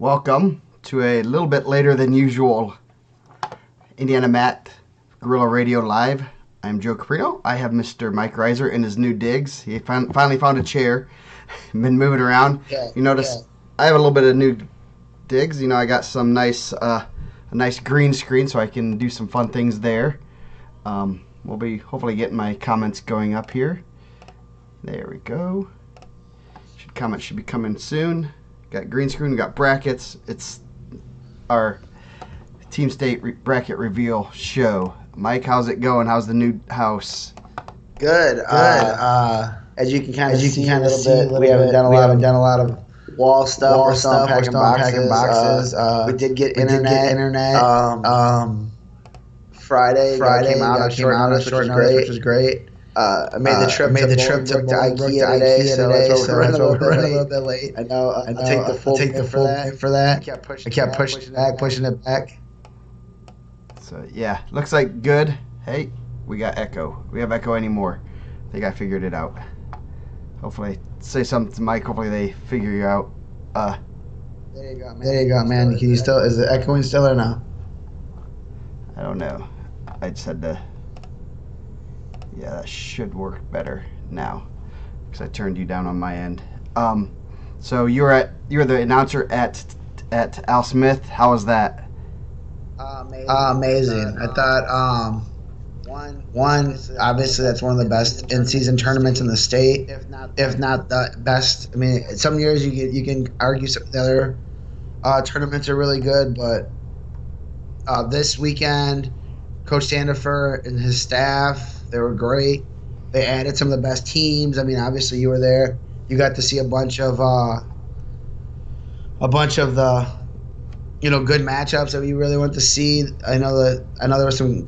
welcome to a little bit later than usual IndianaMat Guerrilla Radio Live. I'm Joe Caprino. I have Mr. Mike Reiser in his new digs. He finally found a chair. Been moving around. Yeah, you notice I have a little bit of new digs. You know, I got some nice, a nice green screen so I can do some fun things there. We'll be hopefully getting my comments going up here. There we go. Comments should be coming soon. Got green screen, we got brackets. It's our team state bracket reveal show. Mike, how's it going? How's the new house? Good. As you can kind of see a little bit, we haven't done a lot of wall stuff. We're still unpacking boxes. We did get internet. Friday came out on short notice, which was great. I made the trip to IKEA today, so that's why we're running a little bit late. I know. I'll take the full for that. I kept pushing it back. So yeah, looks like good. Hey, we got echo. We have echo anymore. I think I figured it out. Hopefully, say something to Mike. Hopefully they figure you out. There you go, man. Can you still? Is it echoing still or no? I don't know. I just had to. Yeah, that should work better now because I turned you down on my end. So you're the announcer at Al Smith. How was that? Amazing. I thought one obviously that's one of the best in-season tournaments in the state, if not the best. I mean, some years you can argue some of the other tournaments are really good, but this weekend, Coach Sandifer and his staff. They were great. They added some of the best teams. I mean, obviously you were there. You got to see a bunch of the good matchups that we really want to see. I know there was some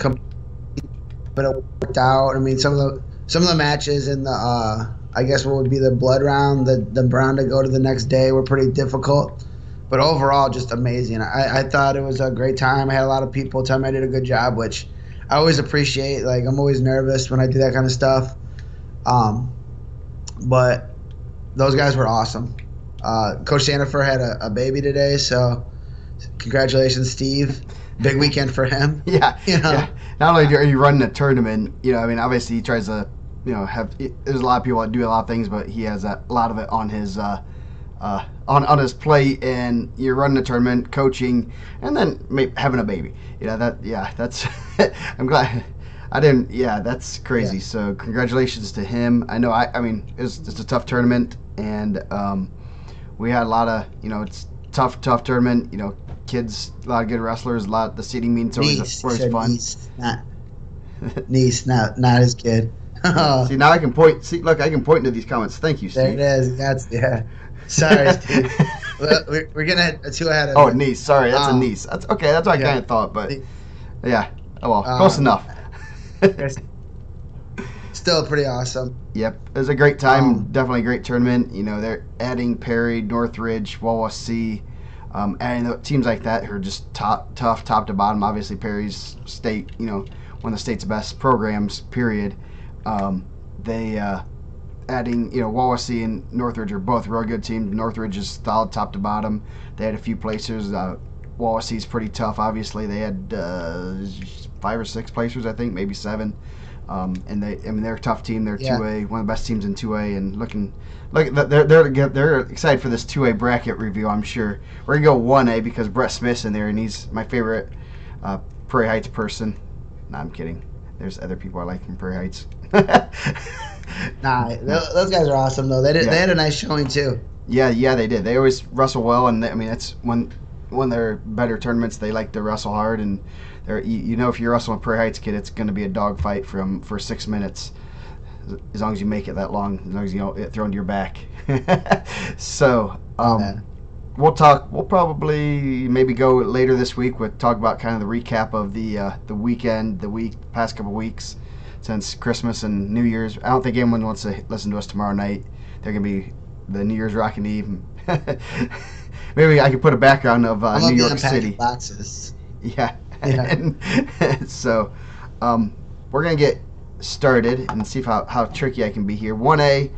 but it worked out. I mean, some of the matches in the I guess what would be the blood round, the round to go to the next day were pretty difficult. But overall, just amazing. I thought it was a great time. I had a lot of people tell me I did a good job, which I always appreciate. Like, I'm always nervous when I do that kind of stuff. But those guys were awesome. Coach Sandifer had a baby today, so congratulations, Steve. Big weekend for him. Yeah. You know? Yeah. Not only are you running a tournament, I mean, obviously he tries to, there's a lot of people that do a lot of things, but he has a lot of it on his on his plate, and you're running a tournament, coaching, and then having a baby. That's I'm glad I didn't. Yeah, that's crazy. Yeah. So congratulations to him. I know. I mean, it's a tough tournament, and we had a lot of. It's tough tournament. Kids, a lot of good wrestlers. The seating means always fun. Niece, not his kid. See, now I can point. See, look, I can point to these comments. Thank you, Steve. There it is. Sorry, Steve. Well, we're getting two ahead of it. Oh, niece. Sorry, that's a niece. That's okay. That's what I kind of thought, but yeah. Oh well, close enough. Still pretty awesome. Yep, it was a great time. Definitely a great tournament. They're adding Perry, Northridge, Wawasee, adding teams like that who are just tough, top to bottom. Obviously, Perry's state, one of the state's best programs. Period. They adding, Wawasee and Northridge are both real good teams. Northridge is solid top to bottom. They had a few placers. Wawasee's pretty tough. Obviously, they had 5 or 6 placers, I think, maybe 7. And they're a tough team. They're 2A, one of the best teams in 2A, and they're excited for this 2A bracket review. I'm sure we're gonna go 1A because Brett Smith's in there, and he's my favorite Prairie Heights person. Nah, I'm kidding. There's other people I like from Prairie Heights. Nah, those guys are awesome though. They had a nice showing too. Yeah, they did. They always wrestle well, and I mean that's one of their better tournaments. They like to wrestle hard, and if you're wrestling a Prairie Heights kid, it's going to be a dogfight for 6 minutes, as long as you make it that long, as long as you don't get thrown to your back. So we'll probably maybe go later this week talk about kind of the recap of the weekend, past couple weeks since Christmas and New Year's. I don't think anyone wants to listen to us tomorrow night. They're going to be the New Year's Rockin' Eve. Maybe I could put a background of New York City. Boxes. Yeah. And so we're going to get started and see how tricky I can be here. 1A,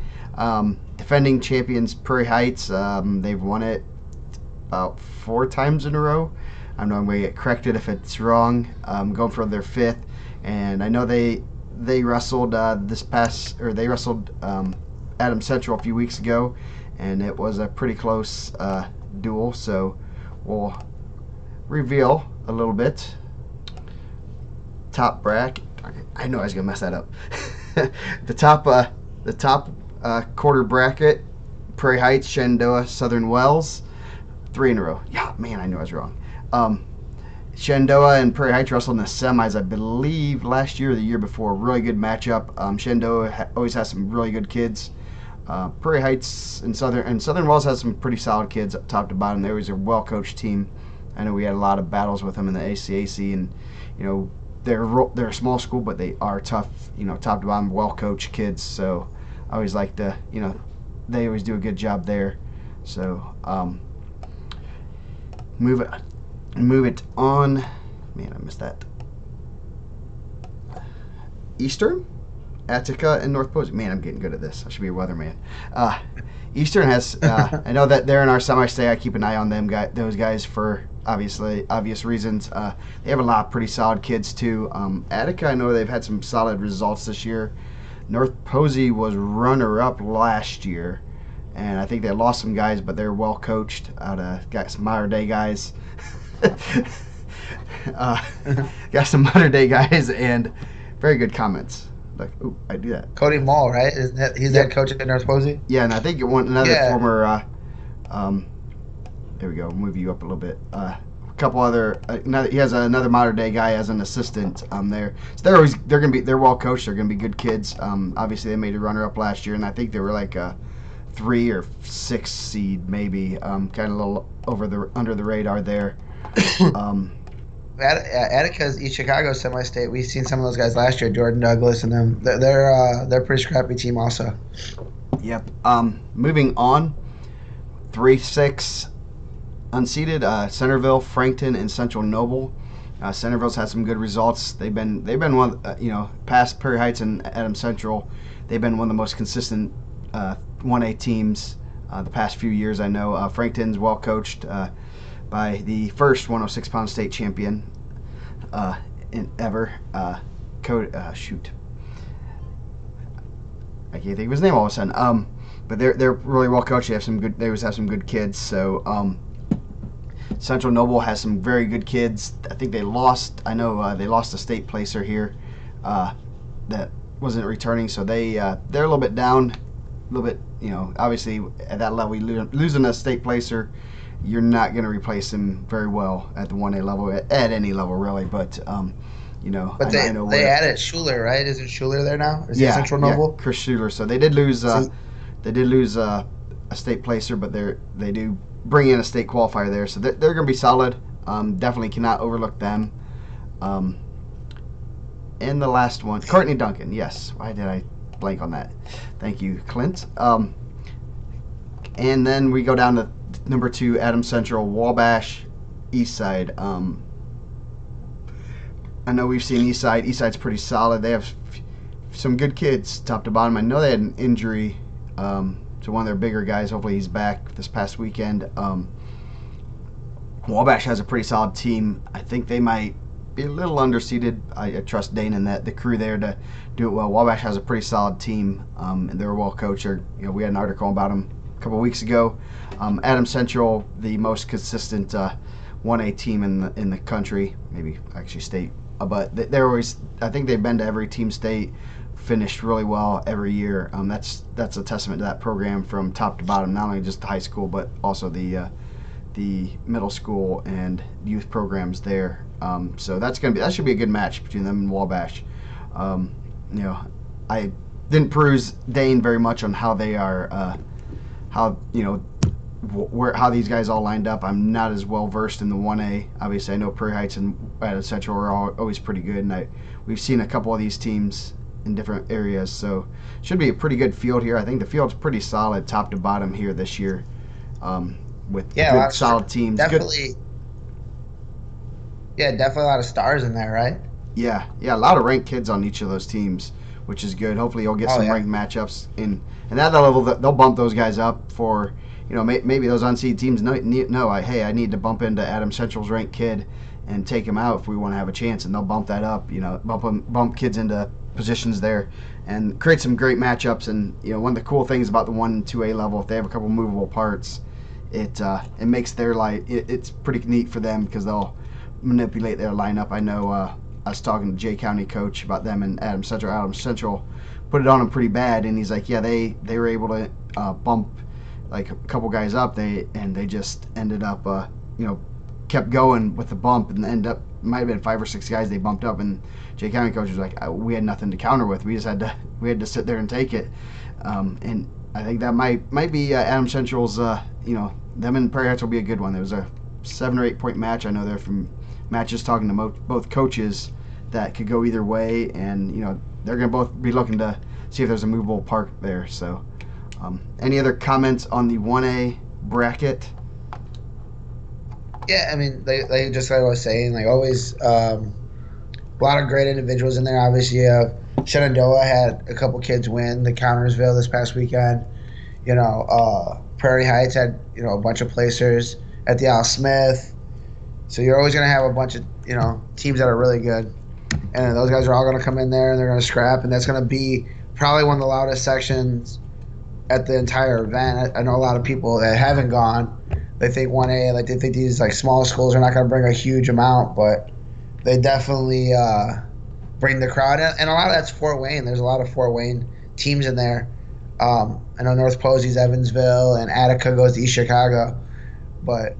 defending champions Prairie Heights. They've won it about 4 times in a row. I know I'm going to get corrected if it's wrong. Going for their 5th, and I know they wrestled they wrestled Adam Central a few weeks ago, and it was a pretty close duel. So we'll reveal a little bit. Top bracket. I know I was gonna mess that up. the top quarter bracket: Prairie Heights, Shenandoah, Southern Wells. 3 in a row. Yeah, man, I knew I was wrong. Shenandoah and Prairie Heights wrestled in the semis, I believe, last year or the year before. Really good matchup. Shenandoah always has some really good kids. Prairie Heights and Southern Wells has some pretty solid kids, top to bottom. They always are a well-coached team. I know we had a lot of battles with them in the ACAC, and they're a small school, but they are tough. Top to bottom, well-coached kids. So I always like to, they always do a good job there. So move it on. Man, I missed that. Eastern, Attica, and North Posey. Man, I'm getting good at this. I should be a weatherman. Eastern has. I know that they're in our semi-state. I keep an eye on those guys for obvious reasons. They have a lot of pretty solid kids too. Attica, I know they've had some solid results this year. North Posey was runner-up last year, and I think they lost some guys, but they're well coached. Got some modern day guys. Got some modern day guys and very good comments. Like, ooh, I do that. Cody Mall, right? He's head coach at North Posey. Yeah, and I think another former. There we go. Move you up a little bit. A couple other. He has another modern day guy as an assistant there. So they're well coached. They're gonna be good kids. Obviously they made a runner up last year, and I think they were like a 3 or 6 seed maybe. Kind of a little under the radar there. Attica's East Chicago semi-state. We've seen some of those guys last year. Jordan Douglas and them. They're a pretty scrappy team also. Yep. Moving on. 3-6 unseeded. Centerville, Frankton, and Central Noble. Centerville's had some good results. They've been one. Past Prairie Heights and Adams Central. They've been one of the most consistent 1A teams the past few years. I know Frankton's well coached by the first 106-pound state champion ever. Shoot, I can't think of his name all of a sudden. But they're really well coached. They always have some good kids. So Central Noble has some very good kids. I think they lost. I know they lost a state placer here that wasn't returning. So they're a little bit down. A little bit, obviously at that level, losing a state placer, you're not going to replace him very well at the 1A level, at any level really. But But they added Schuler, right? Isn't Schuler there now? Is he Central Noble? Chris Schuler. So they did lose. They did lose a state placer, but they do bring in a state qualifier there, so they're going to be solid. Definitely cannot overlook them. And the last one, Courtney Duncan. Yes. Why did I blank on that? Thank you, Clint. And then we go down to number 2, Adams Central, Wabash, Eastside. I know we've seen Eastside. Eastside's pretty solid. They have some good kids, top to bottom. I know they had an injury to one of their bigger guys. Hopefully he's back this past weekend. Wabash has a pretty solid team. I think they might be a little underseeded. I trust Dane and the crew there to do it well. Wabash has a pretty solid team, and they're well coached. We had an article about them a couple of weeks ago. Adams Central, the most consistent 1A team in the country, maybe actually state. But they're always. I think they've been to every team state, finished really well every year. That's a testament to that program from top to bottom, not only just the high school but also the middle school and youth programs there. So that should be a good match between them and Wabash. I didn't peruse Dane very much on how they are, how these guys all lined up. I'm not as well versed in the 1A. Obviously, I know Prairie Heights and Adams Central are always pretty good, and we've seen a couple of these teams in different areas, so should be a pretty good field here. I think the field's pretty solid top to bottom here this year, with good solid teams. Definitely, definitely a lot of stars in there, right? Yeah, a lot of ranked kids on each of those teams, which is good. Hopefully, you'll get some ranked matchups in. And at that level, they'll bump those guys up for maybe those unseeded teams know, hey, I need to bump into Adam Central's ranked kid and take him out if we want to have a chance, and they'll bump that up, bump kids into positions there and create some great matchups. And one of the cool things about the 1 and 2A level, if they have a couple movable parts, it makes their it's pretty neat for them because they'll manipulate their lineup. I know I was talking to Jay County coach about them and Adam Central. Adam Central put it on him pretty bad, and he's like, yeah, they were able to bump like a couple guys up. They just ended up kept going with the bump and ended up might have been 5 or 6 guys they bumped up, and Jay County coach was like, we had nothing to counter with. We just had to sit there and take it. And I think that might be Adam Central's. Them and Prairie Heights will be a good one. There was a 7 or 8 point match. I know they're from matches talking to both coaches that could go either way, and they're going to both be looking to see if there's a movable park there. So, any other comments on the 1A bracket? Yeah, I mean, like just like I was saying, like always, a lot of great individuals in there. Obviously, Shenandoah had a couple kids win the Connersville this past weekend. Prairie Heights had a bunch of placers at the Al Smith. So you're always going to have a bunch of teams that are really good, and those guys are all going to come in there and they're going to scrap, and that's going to be probably one of the loudest sections at the entire event. I know a lot of people that haven't gone. They think 1A, like they think these like small schools are not going to bring a huge amount, but they definitely bring the crowd in. And a lot of that's Fort Wayne. There's a lot of Fort Wayne teams in there. I know North Posey's Evansville, and Attica goes to East Chicago, but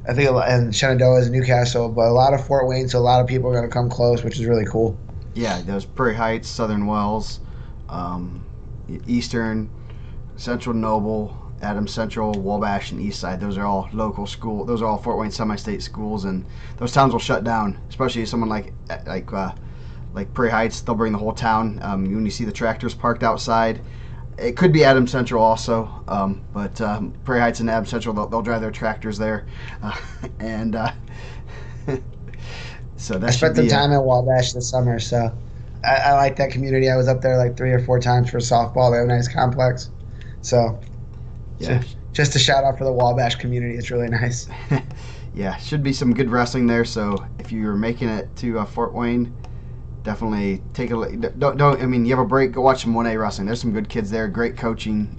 I think and Shenandoah is Newcastle. But a lot of Fort Wayne, so a lot of people are going to come close, which is really cool. Yeah, there's Prairie Heights, Southern Wells, Eastern, Central Noble, Adams Central, Wabash, and Eastside. Those are all local school. Those are all Fort Wayne semi-state schools, and those towns will shut down. Especially someone like Prairie Heights, they'll bring the whole town. When you see the tractors parked outside, it could be Adams Central also, but Prairie Heights and Adams Central, they'll drive their tractors there, and so that. I spent some time at Wabash this summer, so I like that community. I was up there like 3 or 4 times for softball. They have a nice complex, so. Yeah. So just a shout out for the Wabash community. It's really nice. Yeah, should be some good wrestling there. So if you're making it to Fort Wayne, definitely take a look. Don't. I mean, you have a break. Go watch some 1A wrestling. There's some good kids there. Great coaching.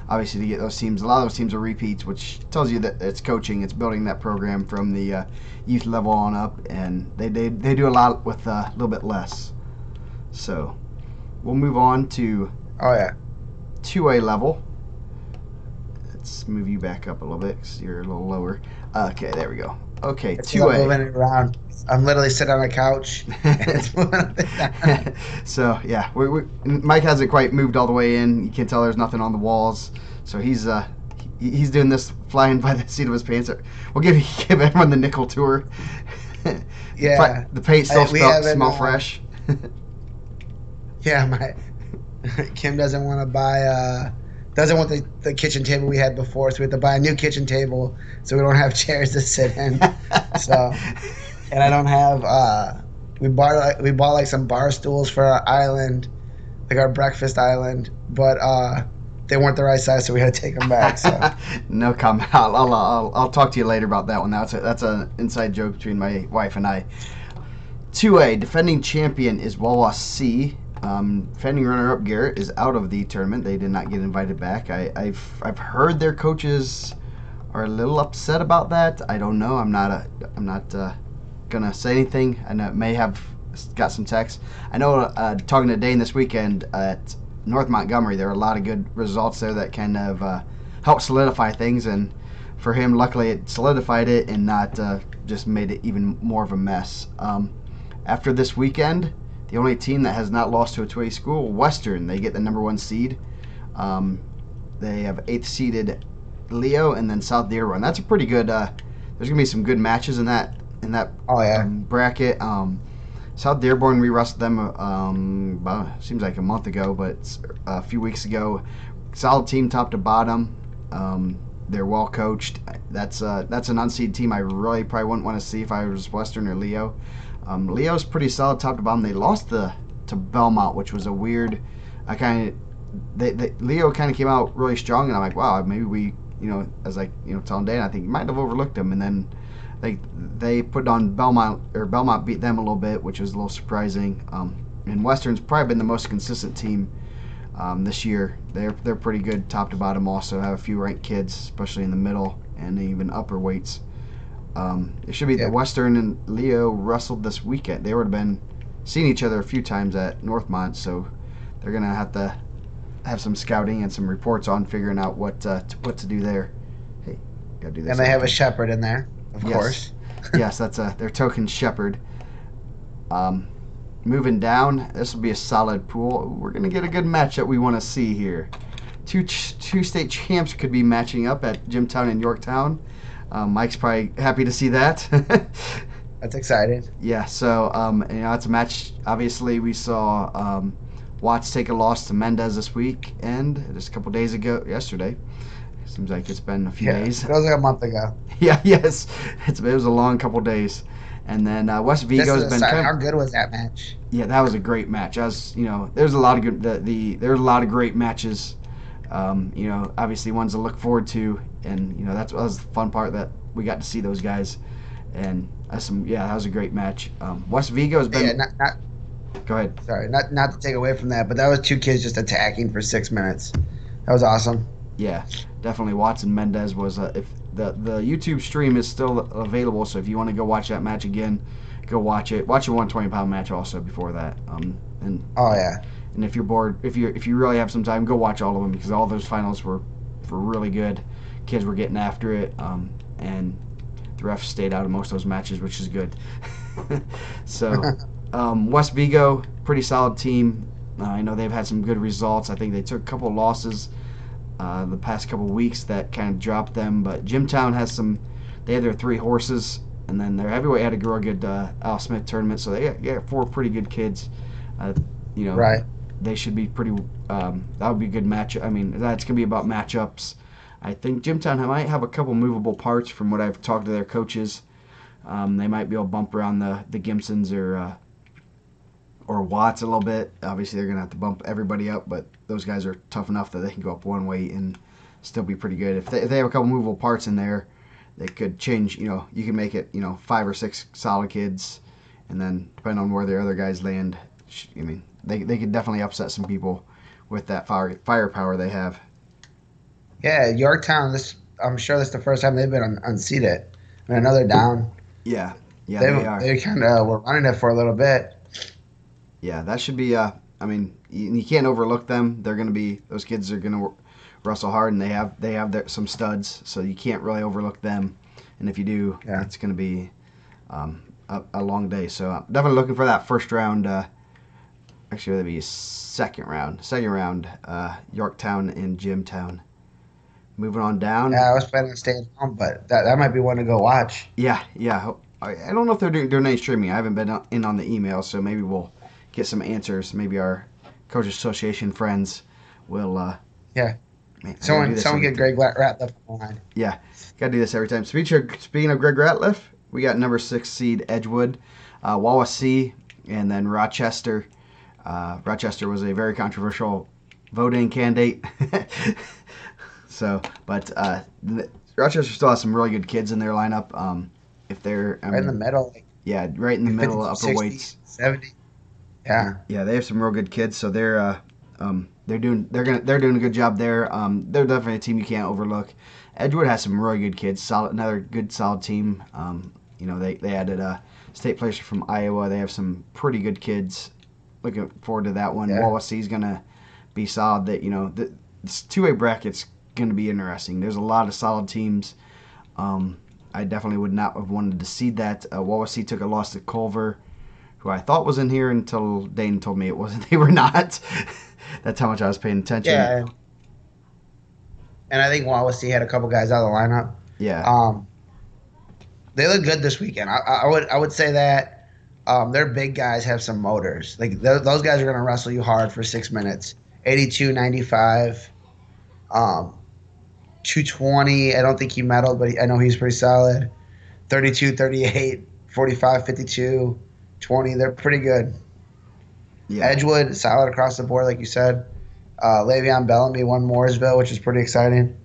Obviously, to get those teams, a lot of those teams are repeats, which tells you that it's coaching. It's building that program from the youth level on up, and they do a lot with a little bit less. So we'll move on to 2A level. Let's move you back up a little bit because you're a little lower. Okay, there we go. Okay, 2A. I'm moving it around. I'm literally sitting on a couch. So, yeah, Mike hasn't quite moved all the way in. You can tell there's nothing on the walls. So he's doing this flying by the seat of his pants. We'll give everyone the nickel tour. Yeah. The paint still smell fresh. Yeah, Kim doesn't want to buy... doesn't want the kitchen table we had before, so we have to buy a new kitchen table so we don't have chairs to sit in. So, and I don't have. We bought like some bar stools for our island, like our breakfast island, but they weren't the right size, so we had to take them back. So. No comment. I'll talk to you later about that one. That's an inside joke between my wife and I. 2A defending champion is Wawa C. Defending runner-up Garrett is out of the tournament. They did not get invited back. I've heard their coaches are a little upset about that. I don't know. I'm not gonna say anything. I know it may have got some text. I know talking to Dane this weekend at North Montgomery, there are a lot of good results there that kind of help solidify things, and for him, luckily, it solidified it and not just made it even more of a mess. After this weekend, the only team that has not lost to a 2A school, Western, they get the number 1 seed. They have 8th seeded Leo and then South Dearborn. That's a pretty good. There's gonna be some good matches in that bracket. South Dearborn, we wrestled them seems like a month ago, but a few weeks ago. Solid team, top to bottom. They're well coached. That's an unseeded team I really probably wouldn't want to see if I was Western or Leo. Leo's pretty solid top to bottom. They lost to Belmont, which was a weird. Leo kind of came out really strong, and I'm like, wow, maybe we as like telling Dan, I think you might have overlooked them, and then they put on Belmont, or Belmont beat them a little bit, which was a little surprising. And Western's probably been the most consistent team this year. They're pretty good top to bottom. Also have a few ranked kids, especially in the middle and even upper weights. It should be Yeah. that Western and Leo wrestled this weekend. They would have been seeing each other a few times at Northmont, so they're gonna have to have some scouting and some reports on figuring out what to do there. Hey, gotta do this. And they have a every time. shepherd in there, of Yes, course. yes, that's their token shepherd. Um, Moving down, this will be a solid pool. We're gonna get a good match that we want to see here. Two state champs could be matching up at Jimtown and Yorktown. Mike's probably happy to see that. That's exciting. Yeah, so it's a match. Obviously, we saw Watts take a loss to Mendez this week, and just a couple days ago, yesterday. Seems like it's been a few Yeah, days. it was like a month ago. Yeah, yes, it was a long couple days. And then West Vigo's been How good was that match? yeah, that was a great match. There's a lot of good there's a lot of great matches. Obviously ones to look forward to, and that was the fun part, that we got to see those guys, and that was a great match. West Vigo's been Yeah, not go ahead. sorry, not to take away from that, but that was two kids just attacking for 6 minutes. That was awesome. Yeah, definitely. Watson Mendez was if the YouTube stream is still available, so if you want to go watch that match again, go watch it. Watch a 120-pound match also before that. And Oh yeah, and if you're bored, if you really have some time, go watch all of them, because all those finals were really good. Kids were getting after it, and the refs stayed out of most of those matches, which is good. So West Vigo, pretty solid team. I know they've had some good results. I think they took a couple of losses the past couple of weeks that kind of dropped them. But Jimtown they had their 3 horses, and then their heavyweight had a real good Al Smith tournament. So they got 4 pretty good kids. right. They should be pretty. That would be a good match. I mean, that's gonna be about matchups. I think Jimtown might have a couple movable parts from what I've talked to their coaches. They might be able to bump around the Gimsons or Watts a little bit. Obviously, they're gonna have to bump everybody up, but those guys are tough enough that they can go up one weight and still be pretty good. If they have a couple movable parts in there, they could change. You can make it 5 or 6 solid kids, and then depending on where the other guys land, I mean, they could definitely upset some people with that firepower they have. Yeah, Yorktown. I'm sure that's the first time they've been unseated. I mean, another down. Yeah, yeah, they are. They kind of were running it for a little bit. Yeah, that should be. I mean, you can't overlook them. They're gonna be. Those kids are gonna wrestle hard, and they have some studs, so you can't really overlook them. And if you do, Yeah. it's gonna be a long day. So definitely looking for that first round. Actually, that'd be second round. Second round, Yorktown and Jimtown. Moving on down. Yeah, I was planning on staying home, but that might be one to go watch. Yeah, yeah. I don't know if they're doing any streaming. I haven't been in on the email, so maybe we'll get some answers. Maybe our Coaches Association friends will. Yeah. Man, I gotta do Someone this get every Greg Ratliff on the line. Yeah, gotta do this every time. Speaking of Greg Ratliff, we got number 6 seed Edgewood, Wawasee, and then Rochester. Rochester was a very controversial voting candidate. But Rochester still has some really good kids in their lineup. If they're Right in the middle, like yeah, right in the middle, 50, upper 60, weights. 70. Yeah. Yeah, they have some real good kids, so they're doing a good job there. They're definitely a team you can't overlook. Edgewood has some really good kids. Another good solid team. They added a state placer from Iowa. They have some pretty good kids. Looking forward to that one. Yeah. Wawasee's gonna be solid. This 2A bracket's gonna be interesting. There's a lot of solid teams. I definitely would not have wanted to see that. Wawasee took a loss to Culver, who I thought was in here until Dane told me it wasn't. They were not. That's how much I was paying attention. Yeah. And I think Wawasee had a couple guys out of the lineup. Yeah. They look good this weekend. I would say that their big guys have some motors. Like those guys are going to wrestle you hard for 6 minutes. 82, 95, 220. I don't think he medaled, but I know he's pretty solid. 32, 38, 45, 52, 20. They're pretty good. Yeah. Edgewood, solid across the board, like you said. Le'Veon Bellamy won Mooresville, which is pretty exciting.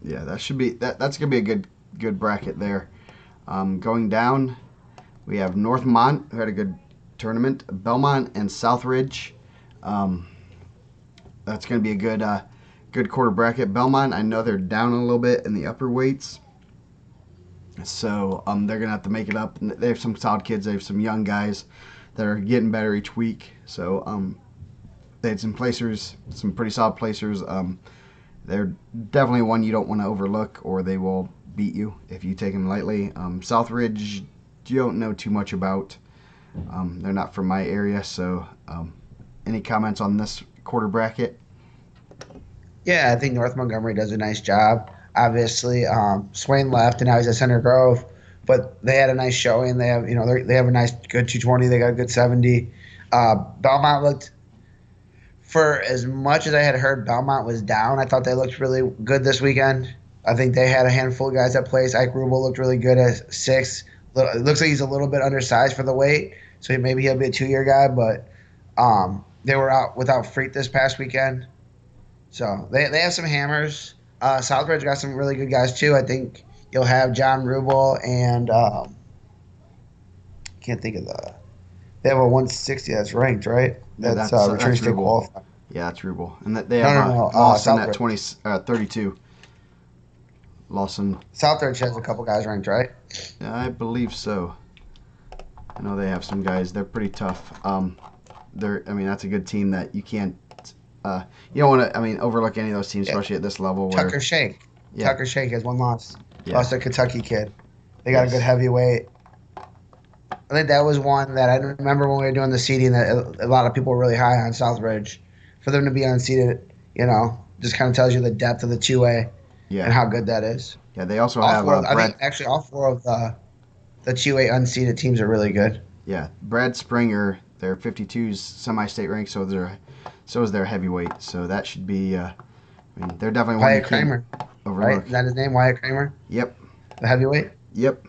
Yeah, that should be that's gonna be a good bracket there. Going down, we have Northmont, who had a good tournament. Belmont and Southridge. Um, that's going to be a good quarter bracket. Belmont, I know they're down a little bit in the upper weights, so they're going to have to make it up. They have some solid kids. They have some young guys that are getting better each week. So they had some placers, some pretty solid placers. They're definitely one you don't want to overlook, or they will beat you if you take them lightly. Southridge, you don't know too much about. They're not from my area, so any comments on this quarter bracket? Yeah, I think North Montgomery does a nice job. Obviously, Swain left, and now he's at Center Grove, but they had a nice showing. They have, they have a nice good 220. They got a good 70. Belmont looked, for as much as I had heard Belmont was down, I thought they looked really good this weekend. I think they had a handful of guys that plays. Ike Rubel looked really good at 6. It looks like he's a little bit undersized for the weight, so maybe he'll be a 2-year guy. But they were out without Freak this past weekend, so they have some hammers. Southbridge got some really good guys too. I think you'll have John Rubel and can't think of the. They have a 160 that's ranked, right? Yeah, That's that's returning state Rubel. qualified. Yeah, that's Rubel, and they No, have no, no. Lawson at Southbridge. 32. Lawson, Southbridge has a couple guys ranked, right? yeah, I believe so. I know they have some guys. They're pretty tough. I mean, that's a good team that you can't. You don't want to. I mean, overlook any of those teams, Yeah. especially at this level. Where Tucker Shake. yeah, Tucker Shake has one loss. yeah, Lost a Kentucky kid. They got a yes, good heavyweight. I think that was one that I remember when we were doing the seeding that a lot of people were really high on Southbridge. For them to be unseated, just kind of tells you the depth of the 2A yeah, and how good that is. yeah. They also All have four, I Brad. think actually all 4 of the 2A unseeded teams are really good. Yeah, Brad Springer. They're 52's semi-state ranked, so is their heavyweight. So that should be. I mean, they're definitely one you Wyatt can't Kramer, right? overlook. Is that his name, Wyatt Kramer? Yep, The heavyweight? yep.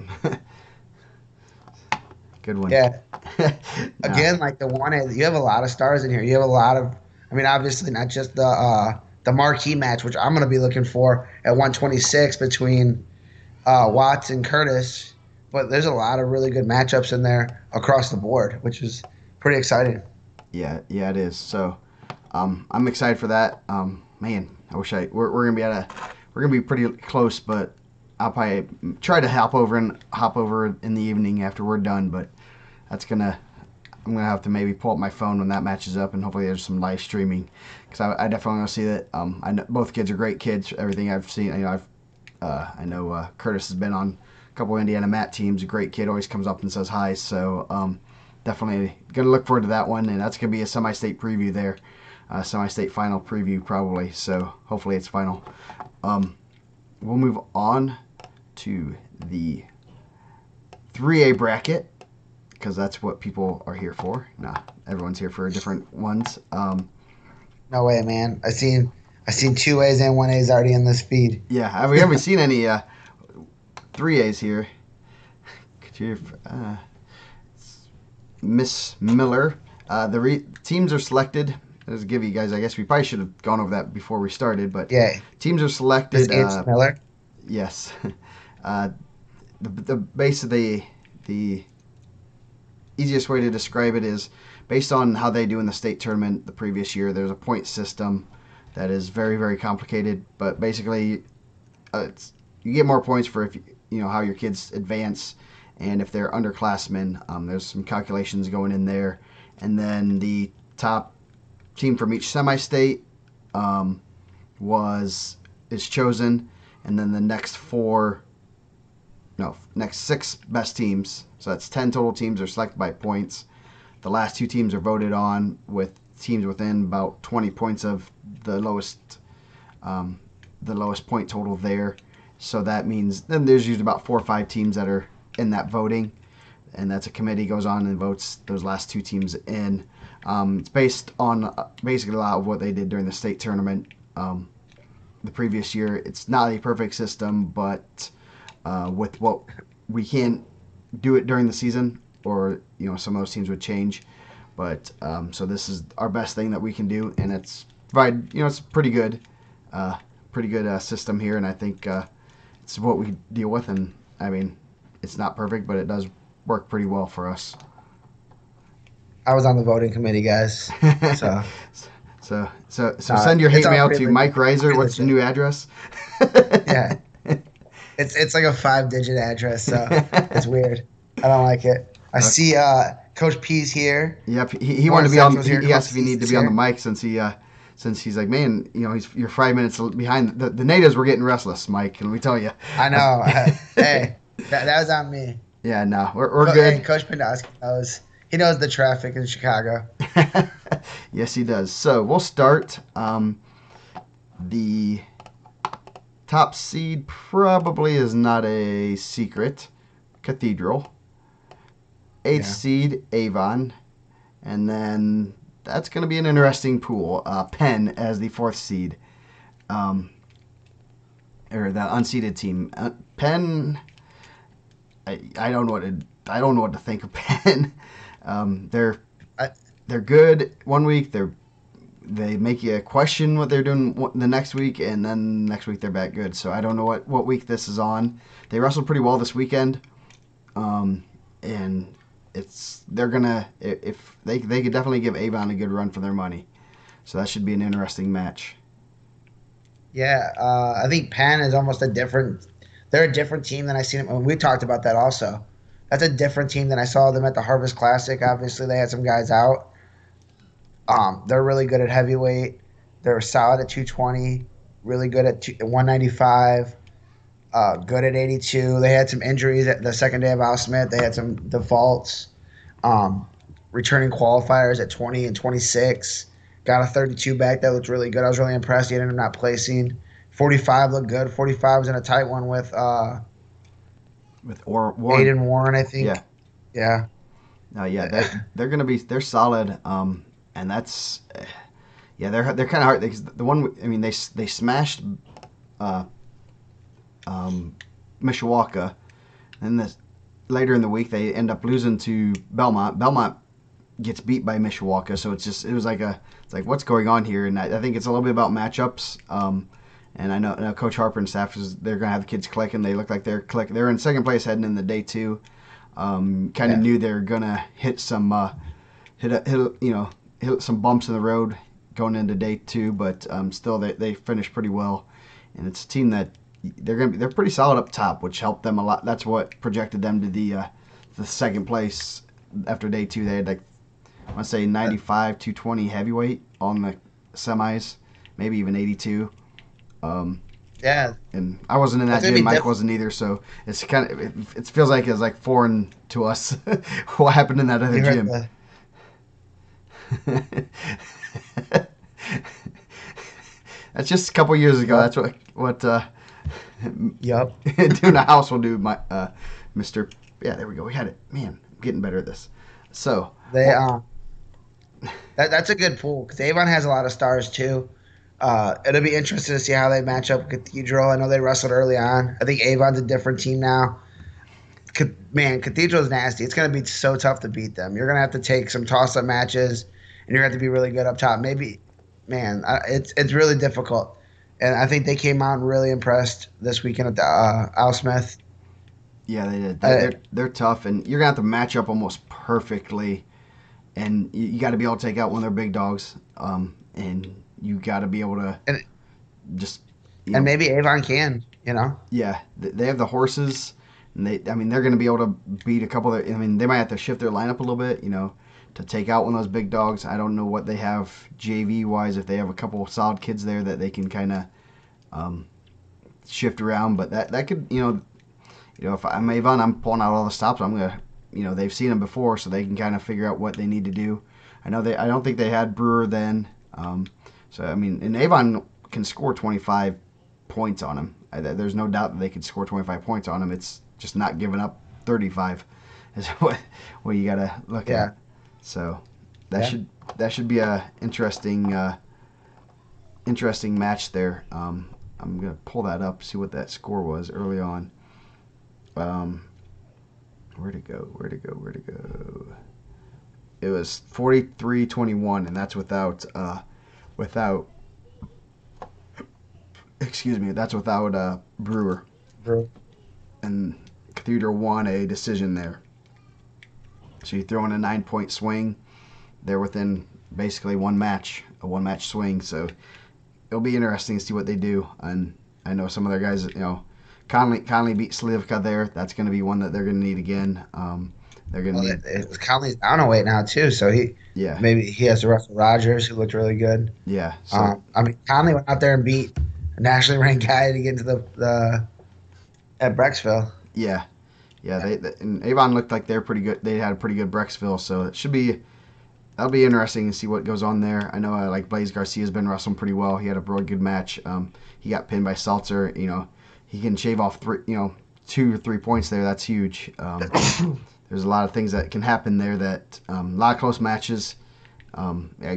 Good one. Yeah. Nah, Again, like the 1A, you have a lot of stars in here. You have a lot of, I mean, obviously not just the marquee match, which I'm going to be looking for at 126 between Watts and Curtis, but there's a lot of really good matchups in there across the board, which is pretty exciting. yeah, it is. So, I'm excited for that. Man, I wish we're gonna be we're gonna be pretty close, but I'll probably try to hop over in the evening after we're done. But I'm gonna have to maybe pull up my phone when that match is up, and hopefully there's some live streaming, because I definitely want to see that. I know both kids are great kids. Everything I've seen, I know Curtis has been on a couple IndianaMat teams. A great kid, always comes up and says hi. So definitely gonna look forward to that one, and that's gonna be a semi-state preview there, semi-state final preview probably. So hopefully it's final. We'll move on to the 3A bracket, because that's what people are here for. Nah, everyone's here for different ones. No way, man. I seen 2As and 1As already in this feed. Yeah, we haven't seen any 3As here. Miss Miller. The teams are selected. Let's give you guys. I guess we probably should have gone over that before we started, but Yeah. teams are Miss selected. H. Miller. Yes. The base of the easiest way to describe it is based on how they do in the state tournament the previous year. There's a point system that is very, very complicated, but basically, you get more points for if you know how your kids advance, and if they're underclassmen. There's some calculations going in there, and then the top team from each semi-state is chosen, and then the next 6 best teams. So that's 10 total teams are selected by points. The last 2 teams are voted on with teams within about 20 points of the lowest point total there. So that means then there's usually about 4 or 5 teams that are in that voting, and that's a committee goes on and votes those last 2 teams in. It's based on basically a lot of what they did during the state tournament the previous year. It's not a perfect system, but with what we can't do it during the season, or some of those teams would change. But so this is our best thing that we can do, and it's it's pretty good pretty good system here, and I think it's what we deal with. And I mean, it's not perfect, but it does work pretty well for us. I was on the voting committee, guys. So So no, send your it's hate all mail pretty to Mike Reiser. pretty What's your legit. new address? Yeah, it's like a 5-digit address, so it's weird. I don't like it. I Okay. see Coach P's here. Yep, he wanted to North be on. Central's here. He asked Coach if he C's needed to is be on the here. mic since he's like, man, you're 5 minutes behind. The natives were getting restless, Mike. Can we tell you? I know. Hey, that was on me. Yeah, no, we're good. Hey, Coach Pandowski knows. He knows the traffic in Chicago. Yes, he does. So we'll start. The top seed probably is not a secret. Cathedral. Eighth Yeah. seed Avon, and then that's going to be an interesting pool. Penn as the fourth seed, um, or the unseeded team. Penn, I don't know I don't know what to think of Penn. Um, they're I, they're good one week. They make you question what they're doing the next week, and then next week they're back good. So I don't know what week this is on. They wrestled pretty well this weekend, and they're gonna if they could definitely give Avon a good run for their money. So that should be an interesting match. yeah, I think Penn is almost a different. They're a different team than I seen them. We talked about that also. That's a different team than I saw them at the Harvest Classic. Obviously, they had some guys out. They're really good at heavyweight. They're solid at 220. Really good at 195. Good at 82. They had some injuries at the second day of Al Smith. They had some defaults. Um, Returning qualifiers at 20 and 26. Got a 32 back that looked really good. I was really impressed. He ended up not placing. 45 looked good. 45 was in a tight one with With or Warren, Aiden Warren, I yeah, think. Yeah. yeah, they're solid. And that's yeah, they're kind of hard because the one I mean they smashed uh, Mishawaka, and this later in the week they end up losing to Belmont. Belmont gets beat by Mishawaka, so it was like it's like what's going on here, and I think it's a little bit about matchups. And I know Coach Harper and staff they're gonna have the kids clicking. They look like they're clicking. They're in second place heading in the day two. Kind of Yeah. knew they're gonna hit some hit some bumps in the road going into day two, but still they finished pretty well, and it's a team that they're pretty solid up top, which helped them a lot. That's what projected them to the second place after day two. They had like I want to say 95 220 heavyweight on the semis, maybe even 82. Um, Yeah. and I wasn't in that That's gonna gym. be Mike different. wasn't either, so it's kind of it feels like it's like foreign to us what happened in that other You heard gym. the That's just a couple years ago. Yep. That's what Yep. doing a house will do, my Mister. Yeah, there we go. We had it. Man, I'm getting better at this. So, They well, that's a good pool because Avon has a lot of stars too. It'll be interesting to see how they match up with Cathedral. I know they wrestled early on. I think Avon's a different team now. Man, Cathedral's nasty. It's going to be so tough to beat them. You're going to have to take some toss-up matches, and you're going to have to be really good up top. Maybe, man, it's really difficult. And I think they came out and really impressed this weekend at the Al Smith. yeah, they did. Uh, They're tough, and you're gonna have to match up almost perfectly, and you got to be able to take out one of their big dogs. And you got to be able to and just you and know maybe Avon can. yeah, they have the horses, and I mean, they're going to be able to beat a couple of I mean, they might have to shift their lineup a little bit, to take out one of those big dogs. I don't know what they have JV wise, if they have a couple of solid kids there that they can kind of um, shift around, but that could, if I'm Avon, I'm pulling out all the stops. I'm going to, they've seen them before, so they can kind of figure out what they need to do. I don't think they had Brewer then. So, I mean, and Avon can score 25 points on him. There's no doubt that they could score 25 points on him. It's just not giving up 35 is what you got to look Yeah, at. So yeah. that should be a interesting match there. I'm gonna pull that up, see what that score was early on. Where'd it go? Where'd it go? Where'd it go? It was 43-21, and that's without Excuse me, that's without Brewer. Bro. And Cathedral won a decision there. So you throw in a 9 point swing. They're within basically a one match swing. So it'll be interesting to see what they do. And I know some of their guys, Conley beat Slivka there. That's going to be one that they're going to need again. They're going to Well, need, Conley's down a weight now too, so yeah, maybe he has Russell Rogers, who looked really good. yeah. So I mean, Conley went out there and beat a nationally ranked guy to get into the at Brecksville. yeah, yeah. They and Avon looked like they're pretty good. They had a pretty good Brecksville, so it should be that'll be interesting to see what goes on there. I know like Blaze Garcia's been wrestling pretty well. He had a really good match. He got pinned by Seltzer. He can shave off 2 or 3 points there. That's huge. There's a lot of things that can happen there. That a lot of close matches.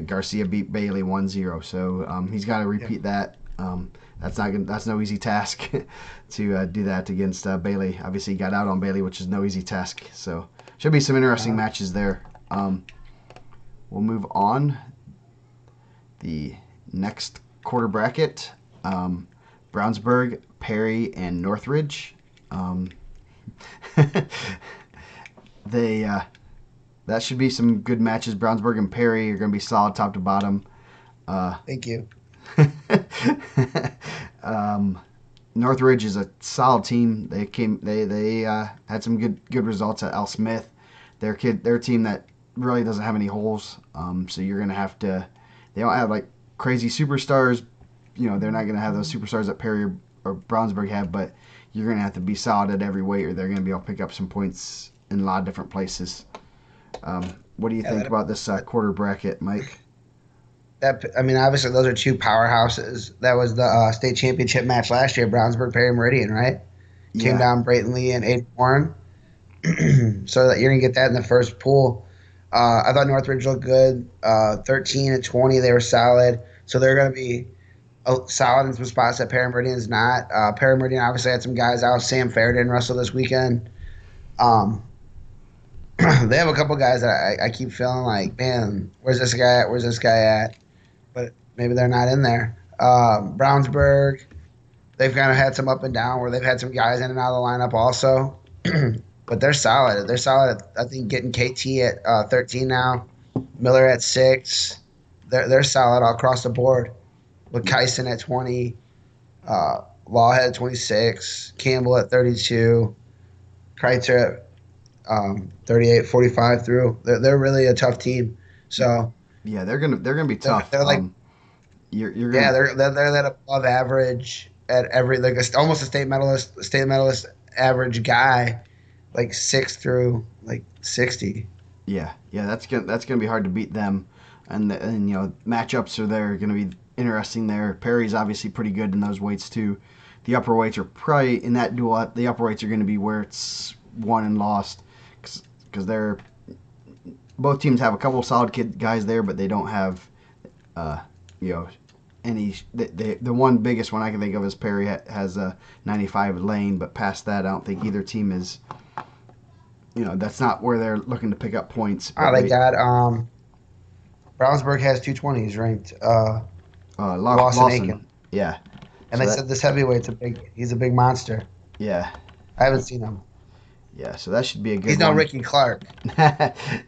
Garcia beat Bailey 1-0, so he's got to repeat that. That's no easy task to do that against Bailey. Obviously, he got out on Bailey, which is no easy task. So should be some interesting matches there. We'll move on. The next quarter bracket: Brownsburg, Perry, and Northridge. They that should be some good matches. Brownsburg and Perry are going to be solid top to bottom. Thank you. Northridge is a solid team. They had some good results at Al Smith. Their team that really doesn't have any holes. So you're gonna have to. They don't have like crazy superstars. They're not gonna have those superstars that Perry or Brownsburg have, but you're gonna have to be solid at every weight, or they're gonna be able to pick up some points in a lot of different places. What do you think about this quarter bracket, Mike? I mean, obviously those are two powerhouses. That was the state championship match last year, Brownsburg, Perry, Meridian, right? Came Yeah, down Brayton Lee and Aiden Warren. So that you're gonna get that in the first pool. I thought Northridge looked good. 13 and 20, they were solid. So they're gonna be solid in some spots that Perry Meridian's not. Perry Meridian obviously had some guys out. Sam Fair didn't wrestle this weekend. Um, they have a couple guys that I keep feeling like, man, where's this guy at? Where's this guy at? But maybe they're not in there. Brownsburg, they've kind of had some up and down where they've had some guys in and out of the lineup also. But they're solid. They're solid. I think getting KT at 13 now, Miller at 6. They're solid all across the board. With Kyson at 20, Lawhead at 26, Campbell at 32, Kreitzer at 38, 45 through. They're really a tough team. So yeah, they're gonna be tough. they're like You're yeah, gonna they're that above average at every like almost a state medalist average guy, like 6 through like 60. yeah, that's gonna be hard to beat them, and matchups are gonna be interesting there. Perry's obviously pretty good in those weights too. The upper weights are probably in that duel. The upper weights are going to be where it's won and lost because they're both teams have a couple of solid guys there, but they don't have you know any. The one biggest one I can think of is Perry has a 95 lane, but past that, I don't think either team is. That's not where they're looking to pick up points. Oh, they got Brownsburg has 220s ranked. Lawson Aiken. Yeah. And they said this heavyweight's he's a big monster. Yeah. I haven't seen him. Yeah, so that should be a good He's one. no Ricky Clark.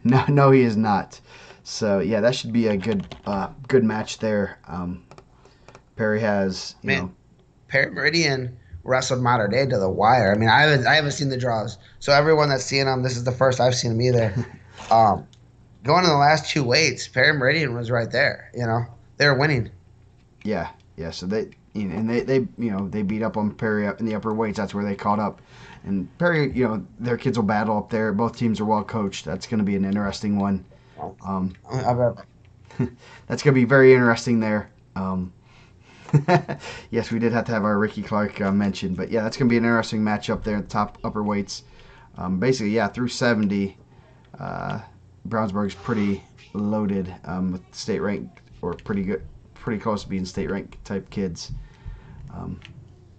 No, he is not. So yeah, that should be a good match there. Perry has Perry Meridian wrestled Modern Day to the wire. I mean, I haven't seen the draws, so everyone that's seeing them, this is the first I've seen them either. Going in the last two weights, Perry Meridian was right there. They were winning. Yeah. So they beat up on Perry in the upper weights. That's where they caught up. And Perry, their kids will battle up there. Both teams are well coached. That's going to be an interesting one. That's going to be very interesting there. Yes, we did have to have our Ricky Clark mentioned, but yeah, that's going to be an interesting matchup there at the top upper weights. Basically, yeah, through 70, Brownsburg's pretty loaded with state ranked or pretty close to being state ranked type kids.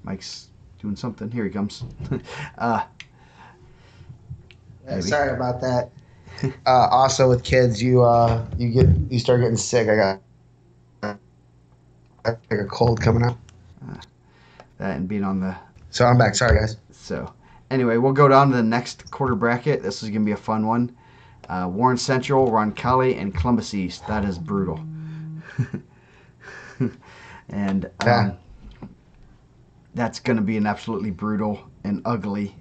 Mike's doing something. Here he comes. Sorry about that. Also, with kids, you start getting sick. I got like a cold coming up. that and being on the. So I'm back. Sorry, guys. So anyway, we'll go down to the next quarter bracket. This is gonna be a fun one. Warren Central, Roncalli, and Columbus East. That is brutal. And Yeah. that's going to be an absolutely brutal and ugly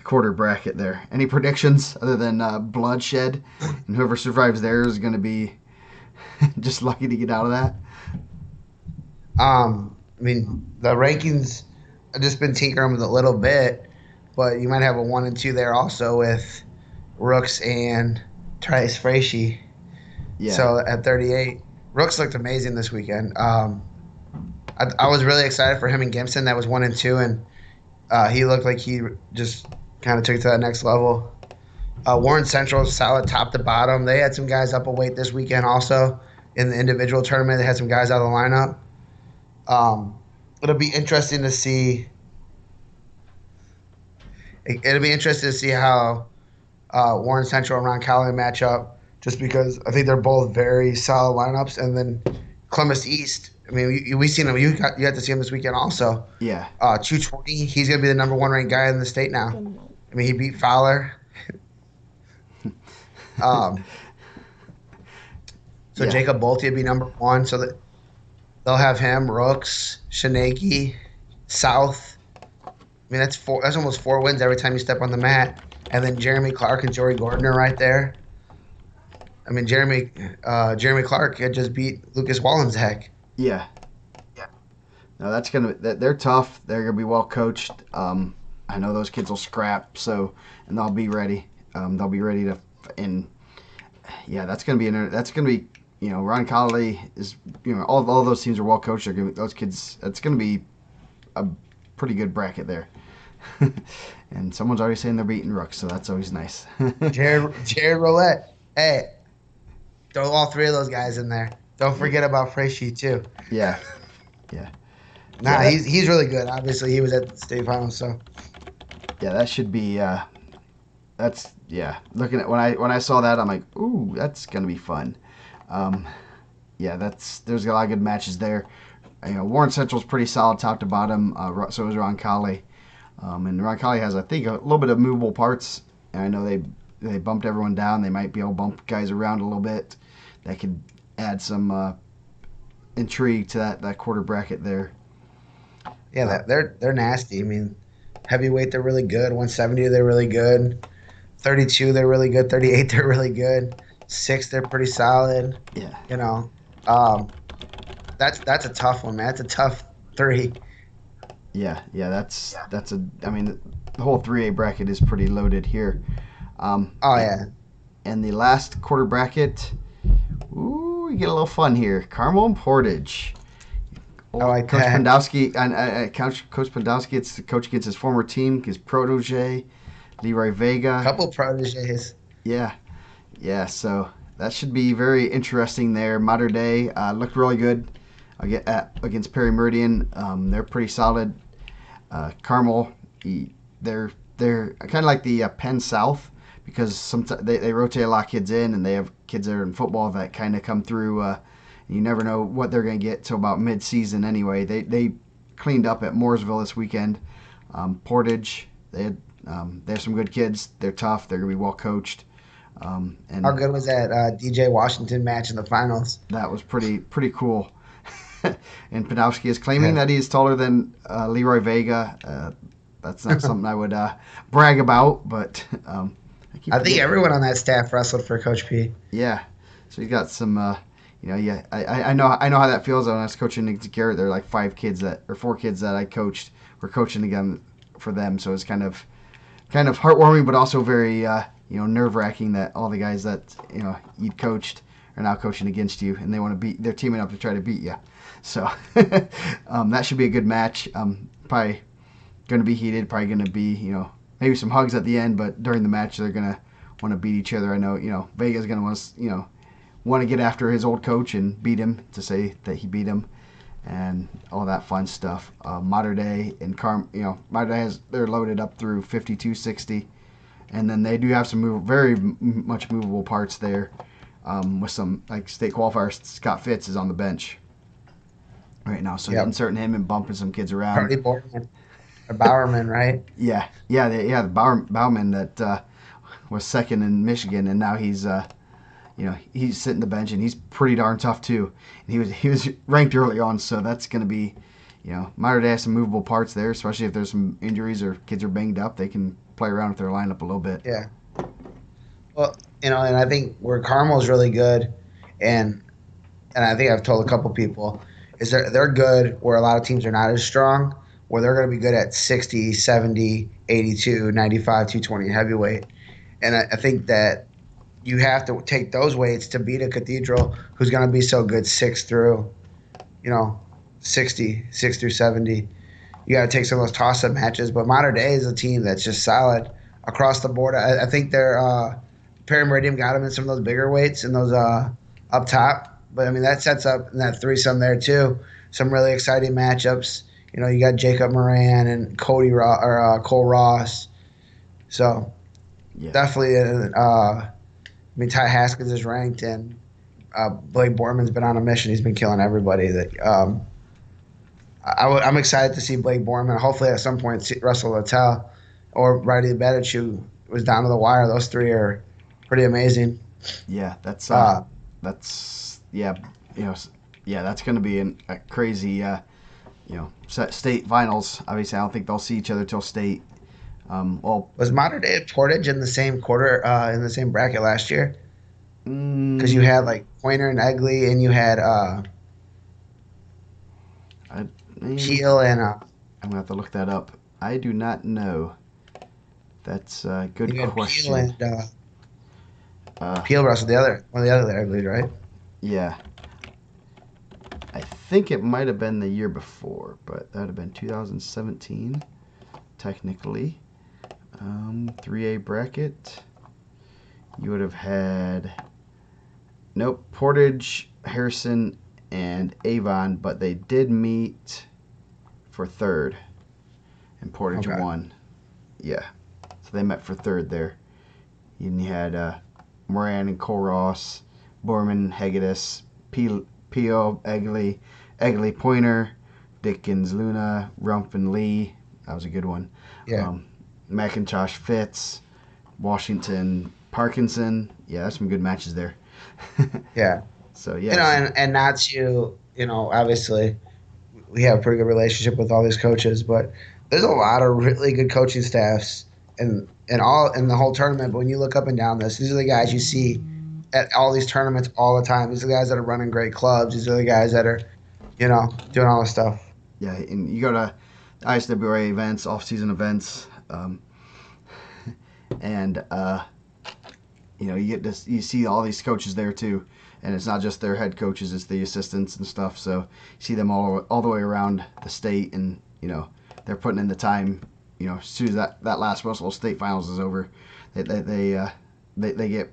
quarter bracket there. Any predictions other than bloodshed? And whoever survives there is going to be just lucky to get out of that. I mean, the rankings, I've just been tinkering with a little bit, but you might have a 1 and 2 there also with Rooks and Trice Fraiche. Yeah. So at 38, Rooks looked amazing this weekend. I was really excited for him and Gibson. That was 1 and 2, and he looked like he just kind of took it to that next level. Warren Central, solid top to bottom. They had some guys up a weight this weekend also in the individual tournament. They had some guys out of the lineup. It'll be interesting to see. It'll be interesting to see how Warren Central and Roncalli match up, just because I think they're both very solid lineups. And then Columbus East. I mean, we seen him. You got to see him this weekend also. Yeah. 220. He's gonna be the number 1 ranked guy in the state now. I mean, he beat Fowler. So Yeah. Jacob Bolte would be number 1. So that they'll have him, Rooks, Shanaki, South. I mean, that's almost 4 wins every time you step on the mat. And then Jeremy Clark and Jory Gordon are right there. I mean, Jeremy Clark had just beat Lucas Wallensack. Yeah. No, they're tough. They're gonna be well coached. I know those kids will scrap. And they'll be ready. They'll be ready to. And yeah, that's gonna be Roncalli is all those teams are well coached. Those kids. That's gonna be a pretty good bracket there. And someone's already saying they're beating Rooks, so that's always nice. Jared Roulette. Hey, throw all 3 of those guys in there. Don't forget about Fraiche too. Yeah. Nah, he's really good. Obviously, he was at the state finals, so. Yeah, that should be. Looking at when I saw that, I'm like, ooh, that's gonna be fun. There's a lot of good matches there. Warren Central's pretty solid top to bottom. So is Roncalli. And Roncalli has, I think, a little bit of movable parts. And I know they bumped everyone down. They might be able to bump guys around a little bit. That could add some intrigue to that quarter bracket there. Yeah, they're nasty. I mean, heavyweight they're really good. 170 they're really good. 32 they're really good. 38 they're really good. 6 they're pretty solid. Yeah. That's a tough one, man. That's a tough 3. Yeah. I mean, the whole 3A bracket is pretty loaded here. Yeah. And the last quarter bracket, ooh, you get a little fun here. Carmel and Portage. Coach Pandowski and Coach Pandowski. It's the coach against his former team, his protege, Leroy Vega. A couple proteges. Yeah. So that should be very interesting there. Mater Dei looked really good against Perry Meridian. They're pretty solid. Carmel, they're kind of like the Penn South, because sometimes they rotate a lot of kids in, and they have kids that are in football that kind of come through. You never know what they're going to get till about mid-season anyway. They cleaned up at Mooresville this weekend. Portage, they have some good kids. They're tough. They're going to be well coached. And how good was that DJ Washington match in the finals? That was pretty cool. And Panowski is claiming that he is taller than Leroy Vega. That's not something I would brag about, but I think everyone on that staff wrestled for Coach P. Yeah, so he's got some. I know how that feels. When I was coaching Nick Garrett, there were like 4 kids that I coached were coaching again for them. So it's kind of heartwarming, but also very nerve wracking that all the guys that you'd coached are now coaching against you, and they're teaming up to try to beat you. So that should be a good match. Probably going to be heated. Probably going to be maybe some hugs at the end, but during the match they're going to want to beat each other. I know Vega's going to want to get after his old coach and beat him, to say that he beat him, and all that fun stuff. Mater Dei and Mater Dei they're loaded up through 52-60, and then they do have some very much movable parts there, with some like state qualifier. Scott Fitz is on the bench. right now. So Yep. inserting him and bumping some kids around. Party Borman or Bowerman, right? The Bauman that was second in Michigan, and now he's sitting the bench, and he's pretty darn tough too. And he was ranked early on, so that's going to be, Mater Dei has some movable parts there, especially if there's some injuries or kids are banged up. They can play around with their lineup a little bit. Yeah. Well, and I think where Carmel's really good, and I think I've told a couple people, is they're good where a lot of teams are not as strong, where they're going to be good at 60, 70, 82, 95, 220 heavyweight. And I think that you have to take those weights to beat a Cathedral who's going to be so good 6 through, you know, 60, 6 through 70. You got to take some of those toss-up matches. But Mater Dei is a team that's just solid across the board. I think they're Perry Meridian got them in some of those bigger weights and those up top. But I mean that sets up in that threesome there too. Some really exciting matchups. You got Jacob Moran and Cole Ross. So Yeah, definitely, I mean Ty Haskins is ranked, and Blake Borman's been on a mission. He's been killing everybody. I'm excited to see Blake Borman. Hopefully, at some point, see Russell Littell or Riley Bedich, who was down to the wire. Those three are pretty amazing. yeah, Uh, that's that's going to be a crazy state finals. Obviously, I don't think they'll see each other till state. Well, was Mater Dei Portage in the same quarter in the same bracket last year? Because you mm, had like Pointer and Egley, and you had I, mm, Peel and I'm gonna have to look that up. I do not know. That's a good you had Peel question. and Uh, Peel Russell, the other one of the other Egley, right? yeah, I think it might have been the year before, but that would have been 2017, technically. 3A bracket. You would have had nope, Portage, Harrison, and Avon, but they did meet for third, and Portage Okay. won. Yeah, so they met for third there. And you had Moran and Cole Ross, Borman, Hegedus, Pio, Egley Pointer, Dickens, Luna, Rump, and Lee. That was a good one. Yeah. Um, McIntosh, Fitz, Washington, Parkinson. Yeah, that's some good matches there. Yeah. So You know, yes, and not to, obviously we have a pretty good relationship with all these coaches, but there's a lot of really good coaching staffs in the whole tournament. But when you look up and down this, these are the guys you see at all these tournaments all the time. These are the guys that are running great clubs. These are the guys that are, doing all this stuff. yeah, and you go to ISWA events, off-season events, and you see all these coaches there too, and it's not just their head coaches; it's the assistants and stuff. So you see them all the way around the state, and they're putting in the time. As soon as that last Russell State Finals is over, they get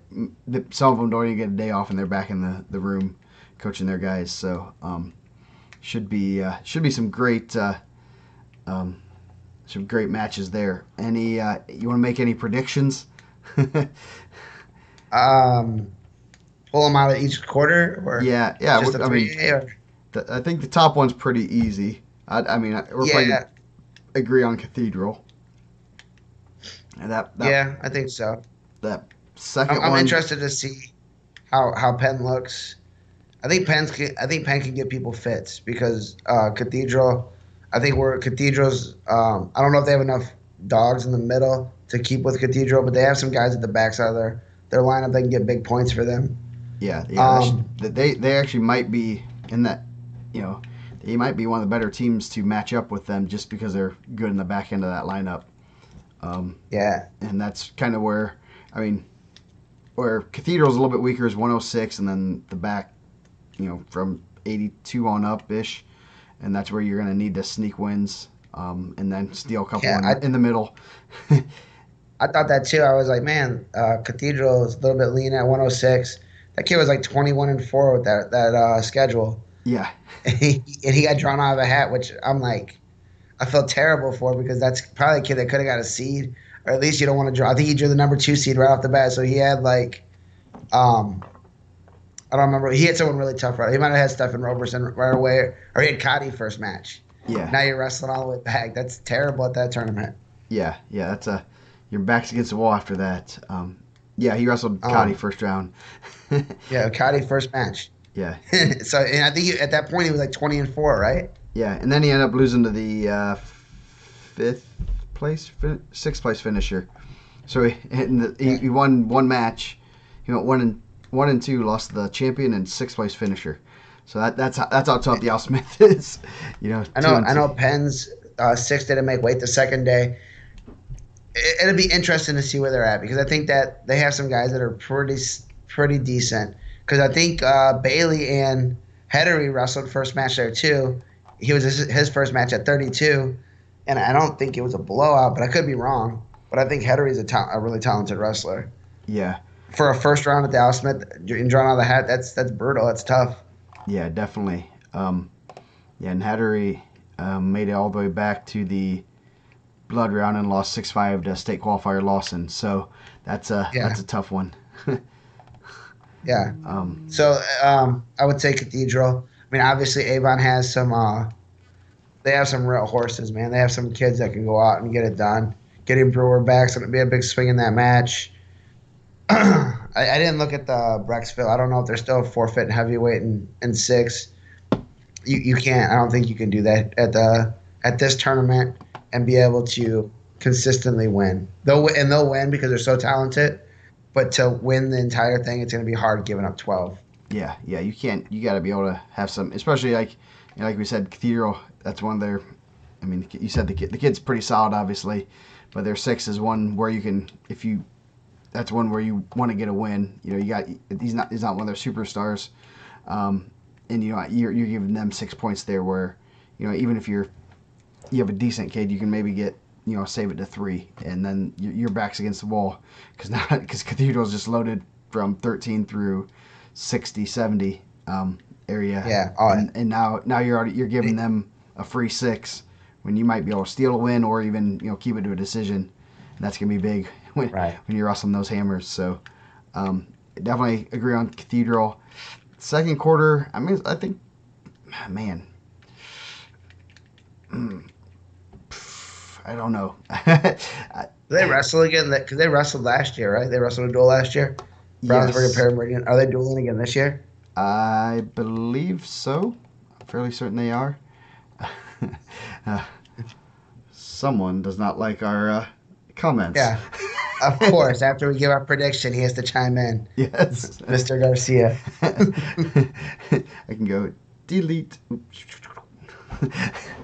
some of them don't even get a day off, and they're back in the room coaching their guys. So should be some great matches there. Any you want to make any predictions? Um, Pull them out of each quarter, or Yeah. just a I mean, 3A, or I think the top one's pretty easy. I mean, we're probably yeah, agree on Cathedral, and yeah, I think so. that second I'm one. interested to see how Penn looks. I think Penn can get people fits because Cathedral. I think we're Cathedral's. I don't know if they have enough dogs in the middle to keep with Cathedral, but they have some guys at the backside of their lineup that can get big points for them. Yeah. Um, They actually might be in that. You know, they might be one of the better teams to match up with them just because they're good in the back end of that lineup. yeah, And that's kind of where, I mean, where Cathedral's a little bit weaker is 106, and then the back, from 82 on up ish, and that's where you're going to need to sneak wins, and then steal a couple yeah. in the middle. I thought that too. I was like, man, Cathedral is a little bit lean at 106. That kid was like 21-4 with that schedule, Yeah, and he got drawn out of a hat, which I'm like, I felt terrible for because that's probably a kid that could have got a seed, or at least you don't want to draw. I think he drew the number 2 seed right off the bat, so he had like, um, I don't remember. He had someone really tough. Right? He might have had Stephen Roberson right away, or he had Cotty first match. Yeah, Now you're wrestling all the way back. That's terrible at that tournament. yeah. That's a your back's against the wall after that. Yeah, he wrestled Cotty Um, first round. yeah, Cotty first match. Yeah, So, and I think at that point he was like 20-4, right? yeah, and then he ended up losing to the fifth sixth place finisher. So Yeah. he won one match. He went one and two, lost to the champion and sixth place finisher. So that's how tough the Al Smith is. I Two know. and I two. know. Penn's six didn't make weight the second day. It'll be interesting to see where they're at because I think that they have some guys that are pretty decent. Because I think Bailey and Heddery wrestled first match there too. He was his first match at 32, and I don't think it was a blowout, but I could be wrong. But I think Heddery's a really talented wrestler. Yeah, For a first round at the Al Smith and drawing out of the hat, that's brutal. That's tough. yeah, definitely. Yeah, and Hattery made it all the way back to the blood round and lost 6-5 to state qualifier Lawson. So that's Yeah, a tough one. yeah. um, So I would say Cathedral. I mean, obviously Avon has some. They have some real horses, man. They have some kids that can go out and get it done. Getting Brewer back is going to be a big swing in that match. I didn't look at the Brexville. I don't know if they're still forfeit in heavyweight and six. You can't. I don't think you can do that at this tournament and be able to consistently win. They'll win because they're so talented. But to win the entire thing, it's going to be hard giving up 12. yeah, you can't. You got to be able to have some, especially like we said, Cathedral. That's one of their. I mean, you said the kid's pretty solid, obviously, but their six is one where you can if you. That's one where you want to get a win. You got he's not one of their superstars, and you're giving them 6 points there. Where even if you have a decent kid, you can maybe get save it to three, and then your back's against the wall because Cathedral's just loaded from 13 through 60, 70 area, Yeah. Oh, and now you're giving them a free six when you might be able to steal a win or even keep it to a decision, and that's gonna be big right. when you're wrestling those hammers. So definitely agree on Cathedral. Second quarter, I mean, I think, man, I don't know. Do they wrestle again? Because they wrestled last year, right? They wrestled a duel last year. Brownsburg and Yes, Perry Meridian. Are they dueling again this year? I believe so. I'm fairly certain they are. uh, Someone does not like our comments. Yeah. Of course. After we give our prediction, he has to chime in. Yes. Mr. Garcia. I can go delete.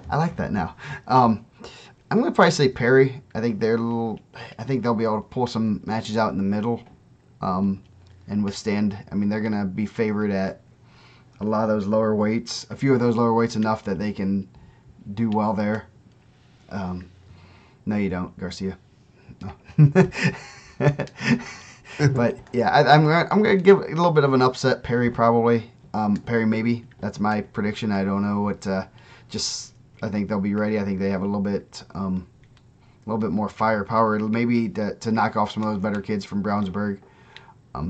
I like that now. I'm gonna probably say Perry. I think they'll be able to pull some matches out in the middle, and withstand. I mean, they're gonna be favored at a lot of those lower weights. A few of those lower weights enough that they can do well there. Um, no, you don't, Garcia. No. But yeah, I'm gonna give a little bit of an upset. Perry probably. Perry maybe. That's my prediction. I don't know what. Just I think they'll be ready. I think they have a little bit more firepower. Maybe to knock off some of those better kids from Brownsburg.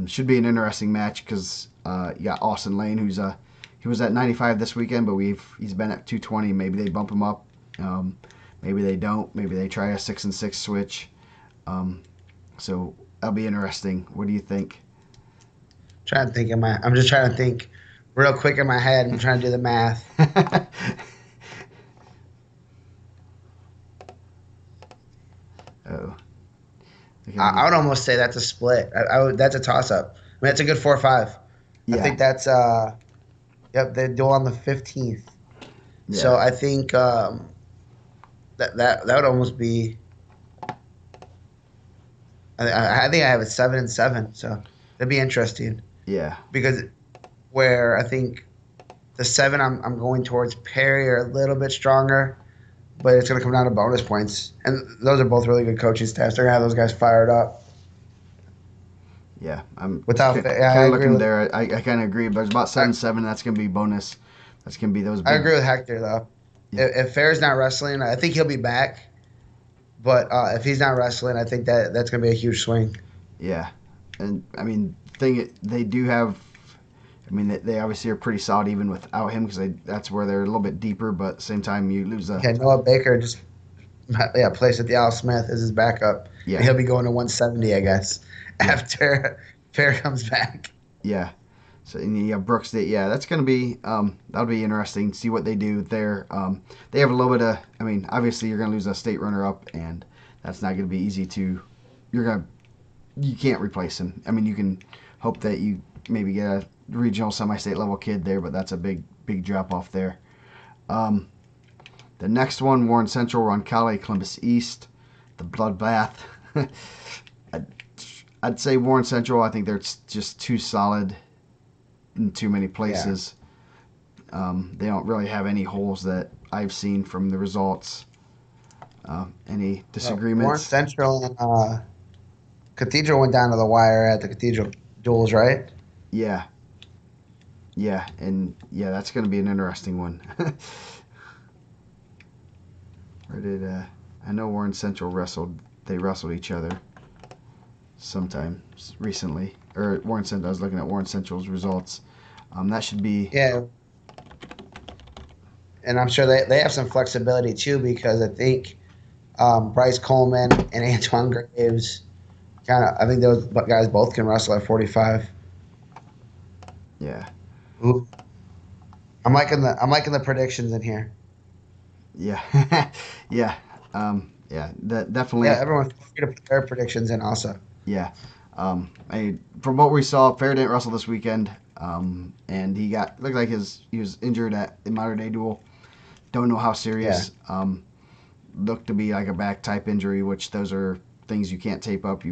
Should be an interesting match because you got Austin Lane, he was at 95 this weekend, but he's been at 220. Maybe they bump him up. Maybe they don't. Maybe they try a 6-6 switch. So that'll be interesting. What do you think? Trying to think I'm just trying to think real quick in my head. I'm trying to do the math. Oh, I would almost say that's a split. That's a toss up. I mean, that's a good 4-5. I yeah, think that's yep, they duel on the 15th. So yeah, I think that would almost be. I think I have it 7-7. So that'd be interesting yeah, because where I think the seven I'm going towards Perry are a little bit stronger, but it's going to come down to bonus points, and those are both really good coaching staffs. They're going to have those guys fired up. yeah. I'm Without, kind yeah, I of agree looking with there. I kind of agree. But it's about 7-7. That's gonna be bonus. That's gonna be those I big. agree with Hector though. Yeah, If Fair's not wrestling, I think he'll be back. But if he's not wrestling, I think that's going to be a huge swing. yeah. And I mean, they do have I mean, they obviously are pretty solid even without him because that's where they're a little bit deeper. But at the same time, you lose a Yeah, Noah Baker just placed at the Al Smith as his backup, and yeah, he'll be going to 170, I guess, yeah, after Fair comes back. yeah. So and you have Brooks. Yeah, that's going to be that'll be interesting. See what they do there. They have a little bit of. I mean, obviously you're going to lose a state runner-up, and that's not going to be easy to. You're gonna you can't replace him. I mean, you can hope that you maybe get a regional semi-state level kid there, but that's a big drop off there. Um, the next one, Warren Central, Roncalli, Columbus East, the bloodbath. I'd, I'd say Warren Central. I think they're just too solid in too many Yeah. places. They don't really have any holes that I've seen from the results. Any Well, Warren disagreements? Central and Cathedral went down to the wire at the Cathedral duels, right? Yeah, yeah, and yeah, that's going to be an interesting one. Or did I know Warren Central wrestled? They wrestled each other sometime recently. Or Warren Central. I was looking at Warren Central's results. That should be Yeah, and I'm sure they have some flexibility too because I think Bryce Coleman and Antoine Graves kind of. I think those guys both can wrestle at 45. yeah, Ooh, I'm liking the predictions in here. yeah, yeah, yeah. That Yeah, definitely everyone feel free to put their predictions in also. yeah. From what we saw, Fair didn't wrestle this weekend, and he got looked like he was injured at the Modern Day Duel. Don't know how Yeah, serious. Looked to be like a back type injury, which those are things you can't tape up.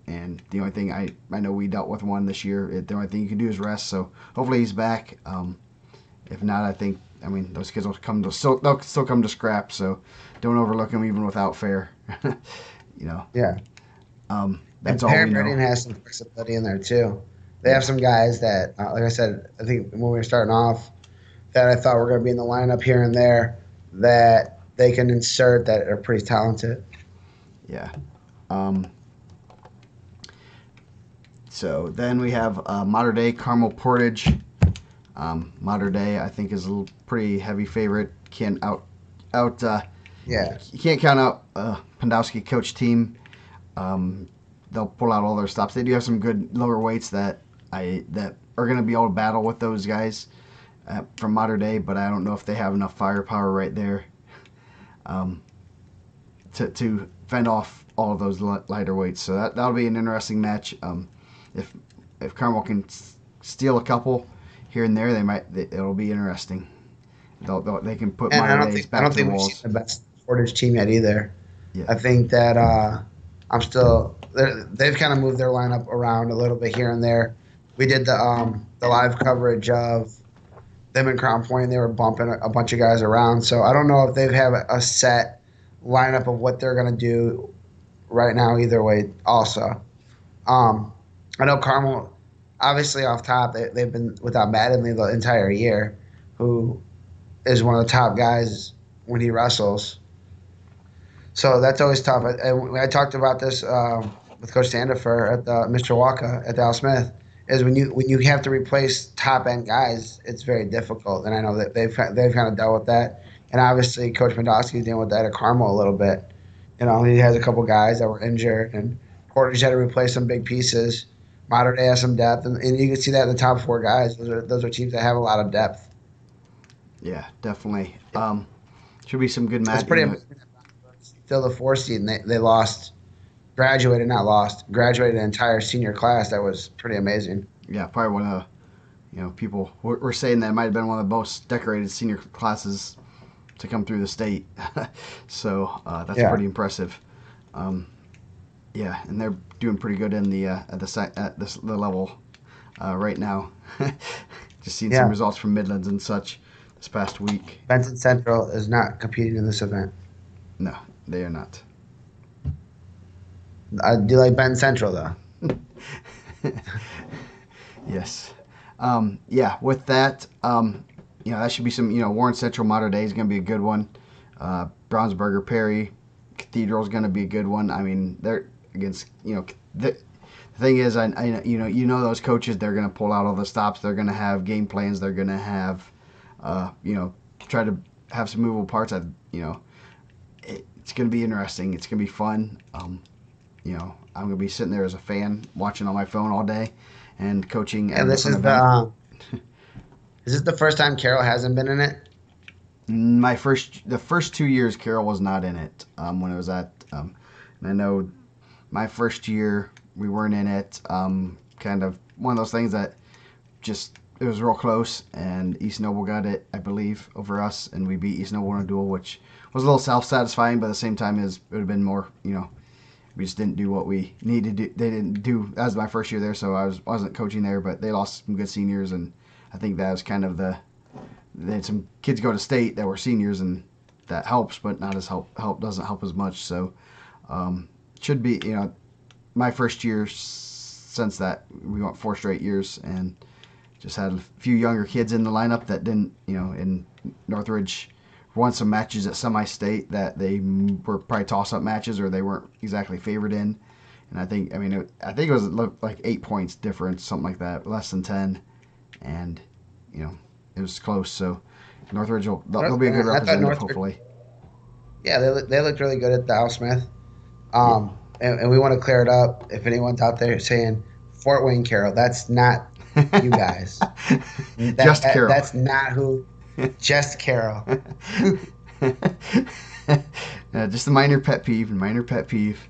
And the only thing I know we dealt with one this year. The only thing you can do is rest. So hopefully he's back. If not, I mean those kids will they'll still come to scrap. So don't overlook them even without Fair. you know, yeah. that's And all we know. Meridian has some flexibility in there too. They have Yeah, some guys that, like I said, I think when we were starting off, that I thought were going to be in the lineup here and there that they can insert that are pretty talented. yeah. Um, so then we have Modern Day Carmel Portage. Modern Day, I think, is a pretty heavy favorite. Can't out Yeah. you can't count out Pandowski coach team. Um, they'll pull out all their stops. They do have some good lower weights that are going to be able to battle with those guys from Modern Day, but I don't know if they have enough firepower right there um, to fend off all of those lighter weights. So that'll be an interesting match. If if Carmel can steal a couple here and there, it'll be interesting. They can put And Modern Days I back don't to the think we've seen walls. the best Portage team yet either. Yeah, I think that I'm still they've kind of moved their lineup around a little bit here and there. We did the live coverage of them in Crown Point. They were bumping a bunch of guys around, so I don't know if they have a set lineup of what they're gonna do right now. Either way, also, um, I know Carmel. Obviously, off top, they've been without Mattingly the entire year, who is one of the top guys when he wrestles. So that's always tough. I talked about this with Coach Sandifer at the Mr. Walker at the Al Smith. Is when you have to replace top end guys, it's very difficult. And I know that they've kind of dealt with that. And obviously, Coach Podolski's dealing with that at Carmel a little bit. You know, he has a couple guys that were injured, and Porter's had to replace some big pieces. Modern Day has some depth, and you can see that in the top four guys. Those are teams that have a lot of depth. yeah, definitely. Should be some good It's match. pretty amazing. Still the four seed, and they lost graduated, not lost, graduated an entire senior class. That was pretty amazing. Yeah, probably one of the people were saying that it might have been one of the most decorated senior classes to come through the state. So that's Yeah, pretty impressive. Um, yeah, and they're doing pretty good in the the level right now. Just seen some yeah. results from Midlands and such this past week. Benton Central is not competing in this event. No, they are not. I do like Benton Central though. Yes. Yeah, with that, that should be some, Warren Central Modern Day is going to be a good one. Brownsburger Perry Cathedral is going to be a good one. I mean, they're against, The thing is, those coaches, they're going to pull out all the stops. They're going to have game plans. They're going to have, try to have some movable parts. It's going to be interesting. It's going to be fun. I'm going to be sitting there as a fan watching on my phone all day and coaching at And a this different is event. is this the first time Carol hasn't been in it? The first 2 years, Carol was not in it when it was at. And I know my first year we weren't in it. Kind of one of those things that just it was real close, and East Noble got it, I believe, over us, and we beat East Noble in a duel, which was a little self-satisfying, but at the same time, it would have been more. We just didn't do what we needed to do. They didn't do. That was my first year there, so I wasn't coaching there, but they lost some good seniors, and I think that was kind of they had some kids go to state that were seniors, and that helps, but not as help doesn't help as much. So should be my first year since that we went 4 straight years, and just had a few younger kids in the lineup that didn't in Northridge won some matches at semi-state that they were probably toss-up matches or they weren't exactly favored in, and I think it was like 8 points difference, something like that, less than 10, and it was close. So Northridge they'll be a good representative, hopefully. Yeah, they looked really good at the Al Smith. And we want to clear it up. If anyone's out there saying Fort Wayne Carroll, that's not you guys. Carroll. That's not who. Just Carroll. Just a minor pet peeve.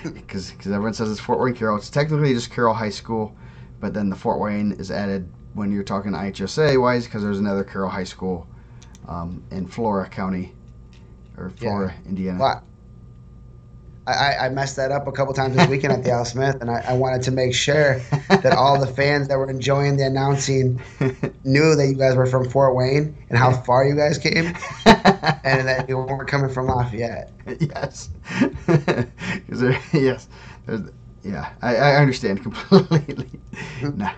Because everyone says it's Fort Wayne Carroll. It's technically just Carroll High School, but then the Fort Wayne is added when you're talking IHSA wise, because there's another Carroll High School in Flora County or Flora, Indiana. Well, I messed that up a couple times this weekend at the Al Smith, and I wanted to make sure that all the fans that were enjoying the announcing knew that you guys were from Fort Wayne and how far you guys came, and that you weren't coming from Lafayette. Yes. Yes. I understand completely. Nah.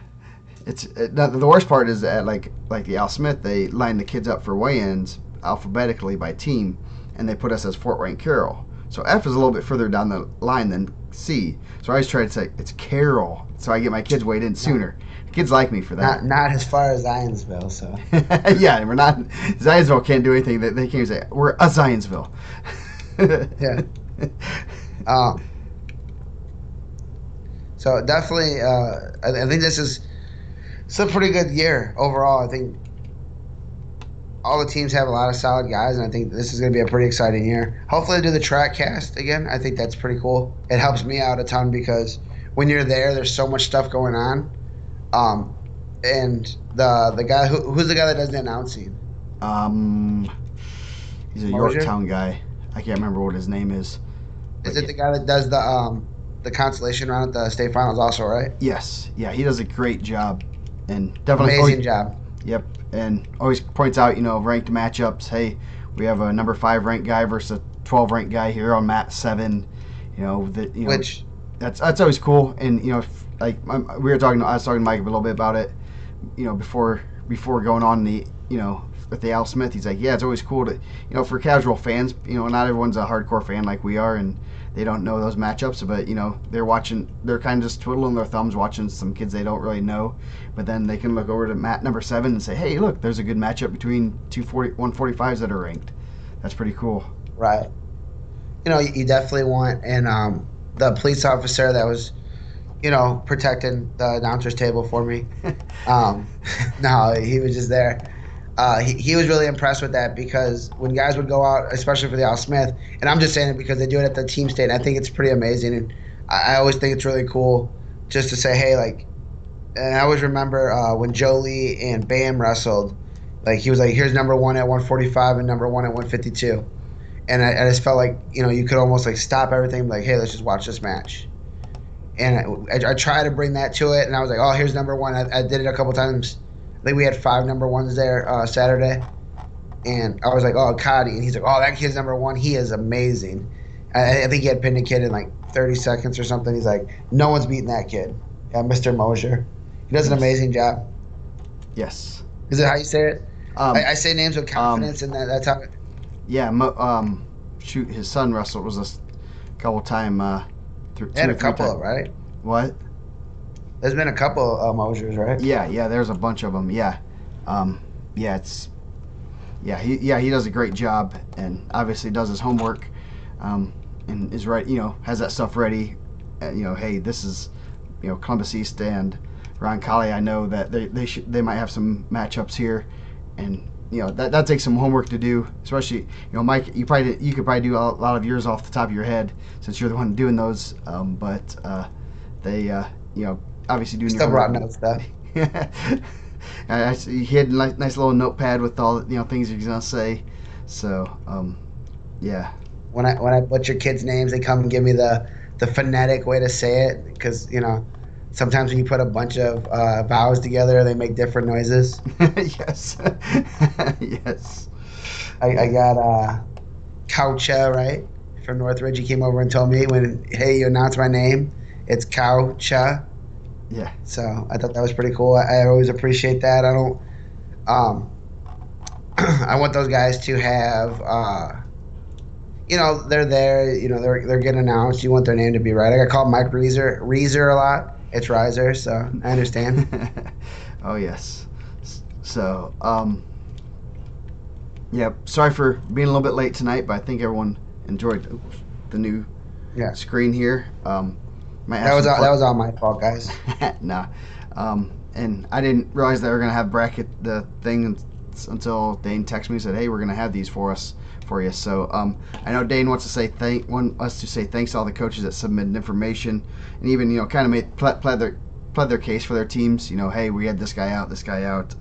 The worst part is that like the Al Smith, they line the kids up for weigh-ins alphabetically by team, and they put us as Fort Wayne Carroll. So F is a little bit further down the line than C. So I always try to say it's Carroll, so I get my kids weighed in sooner. The kids like me for that. Not as far as Zionsville, so. Yeah, we're not. Zionsville can't do anything. They can't even say we're a Zionsville. Yeah. So definitely, I think it's a pretty good year overall. I think all the teams have a lot of solid guys, and I think this is going to be a pretty exciting year. Hopefully, they do the track cast again. I think that's pretty cool. It helps me out a ton because when you're there's so much stuff going on. And the guy who's the guy that does the announcing? He's a Yorktown guy. I can't remember what his name is. Is it the guy that does the consolation round at the state finals also, right? Yes. Yeah, he does a great job, and definitely amazing job. Yep, and always points out, ranked matchups. Hey, we have a number 5 ranked guy versus a 12 ranked guy here on mat 7. Which that's always cool. And I was talking to Mike a little bit about it. Before going on with the Al Smith, he's like, yeah, it's always cool to for casual fans. Not everyone's a hardcore fan like we are, and they don't know those matchups, but they're kind of just twiddling their thumbs watching some kids they don't really know, but then they can look over to mat number 7 and say, hey, look, there's a good matchup between 145s that are ranked. That's pretty cool. Right. You definitely want, and the police officer that was protecting the announcer's table for me, no, he was just there. He was really impressed with that because when guys would go out, especially for the Al Smith, and I'm just saying it because they do it at the team state, and I think it's pretty amazing. And I always think it's really cool just to say, hey, and I always remember when Jolie and Bam wrestled, he was like, here's number 1 at 145 and number 1 at 152. And I just felt like, you could almost stop everything, hey, let's just watch this match. And I try to bring that to it, and I was like, oh, here's number 1. I did it a couple times. I think we had 5 number 1s there Saturday, and I was like, oh, Cody, and he's like, oh, that kid's number 1. He is amazing. I think he had pinned a kid in 30 seconds or something. He's like, no one's beating that kid. Yeah, Mr. Mosier. He does an amazing job. Yes. Is it how you say it? I say names with confidence, and that's how. Yeah. His son wrestled was a couple time. Had a couple, right? What? There's been a couple Mosers, right? Yeah. There's a bunch of them. Yeah, um, yeah. He does a great job, and obviously does his homework, um, and is right. Has that stuff ready. Hey, this is Columbus East and Roncalli. I know that they might have some matchups here, and that takes some homework to do. Especially Mike, you could probably do a lot of yours off the top of your head since you're the one doing those. But they obviously doing your Still brought homework. notes though. He had a nice little notepad with all things he's gonna say. So yeah. When I butcher kids' names, they come and give me the phonetic way to say it because sometimes when you put a bunch of vowels together, they make different noises. Yes. Yes. I got Coucha, right, from Northridge. He came over and told me hey, you announce my name, it's Coucha. Yeah. So I thought that was pretty cool. I always appreciate that. I don't. Um, I want those guys to have. They're there. They're getting announced. You want their name to be right. I got called Mike Reeser a lot. It's Riser, so I understand. Oh yes. So yeah. Sorry for being a little bit late tonight, but I think everyone enjoyed the new Yeah, screen here. that was all my fault, guys. Nah. And I didn't realize that we are gonna have bracket the thing until Dane texted me and said, "Hey, we're gonna have these for you." So I know Dane wants us to say thanks to all the coaches that submitted information, and even kind of made pled their case for their teams. Hey, we had this guy out.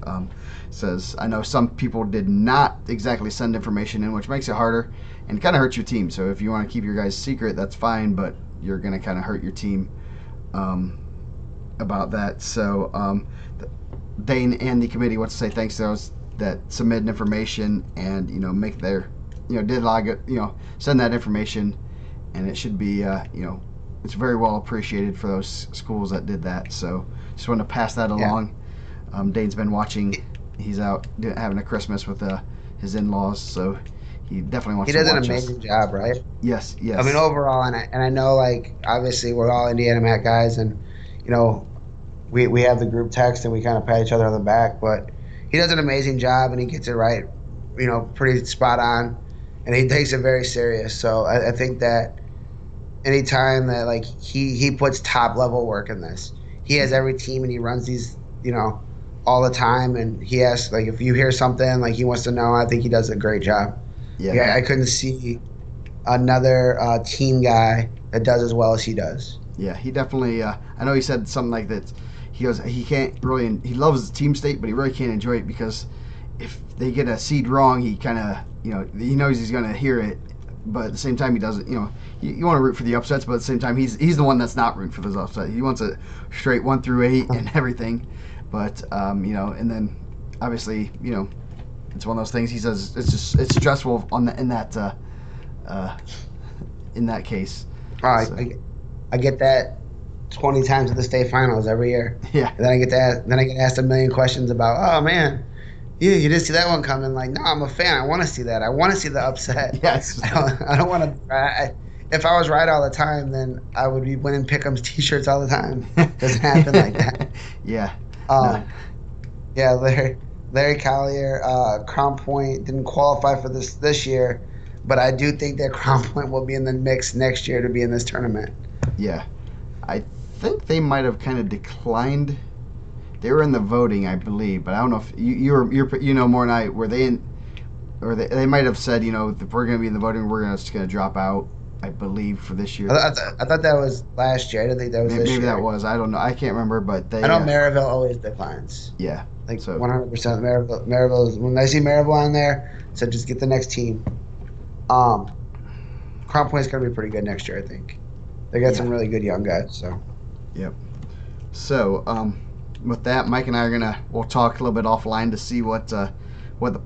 Says I know some people did not exactly send information in, which makes it harder and kind of hurts your team. So if you want to keep your guys secret, that's fine, but you're gonna kind of hurt your team. About that. So Dane and the committee wants to say thanks to those that submitted information and make their did log it, send that information, and it should be it's very well appreciated for those schools that did that. So just wanted to pass that along. Dane's been watching. He's out having a Christmas with his in-laws, so he definitely wants to watch us. He does an amazing job, right? Yes. I mean, overall, and I know, like, obviously we're all IndianaMat guys, and we have the group text and we kind of pat each other on the back, but he does an amazing job and he gets it right, pretty spot on, and he takes it very serious. So I think that anytime that like he puts top level work in this, he has every team and he runs these, all the time, and he asks like if you hear something like he wants to know. I think he does a great job. Yeah, I couldn't see another team guy that does as well as he does. Yeah, he definitely. I know he said something like that. He goes, he can't really. He loves team state, but he really can't enjoy it because if they get a seed wrong, he kind of, he knows he's going to hear it, but at the same time, he doesn't. You want to root for the upsets, but at the same time, he's the one that's not rooting for those upsets. He wants a straight 1 through 8 and everything, but and then obviously, it's one of those things. He says it's stressful in that case. All right. So. I get that 20 times at the state finals every year. Yeah. And then I get asked a million questions about, oh man, you didn't see that one coming. Like, no, I'm a fan. I want to see that. I want to see the upset. Yes. I don't want to. If I was right all the time, then I would be winning Pick'em's T-shirts all the time. It doesn't happen like that. Yeah. No. Yeah. Larry Collier, Crown Point didn't qualify for this year, but I do think that Crown Point will be in the mix next year to be in this tournament. Yeah, I think they might have kind of declined. They were in the voting, I believe, but I don't know if you know more than I. Were they in, or they might have said, if we're going to be in the voting, we're just going to drop out. I believe for this year. I thought that was last year. I didn't think that was this year. Maybe that was. I don't know. I can't remember, but I know Maryville always declines. Yeah, like 100%. Maryville. When I see Maryville on there, so just get the next team. Crown Point's going to be pretty good next year, I think. They got some really good young guys. So. Yep. So with that, Mike and I we'll talk a little bit offline to see what the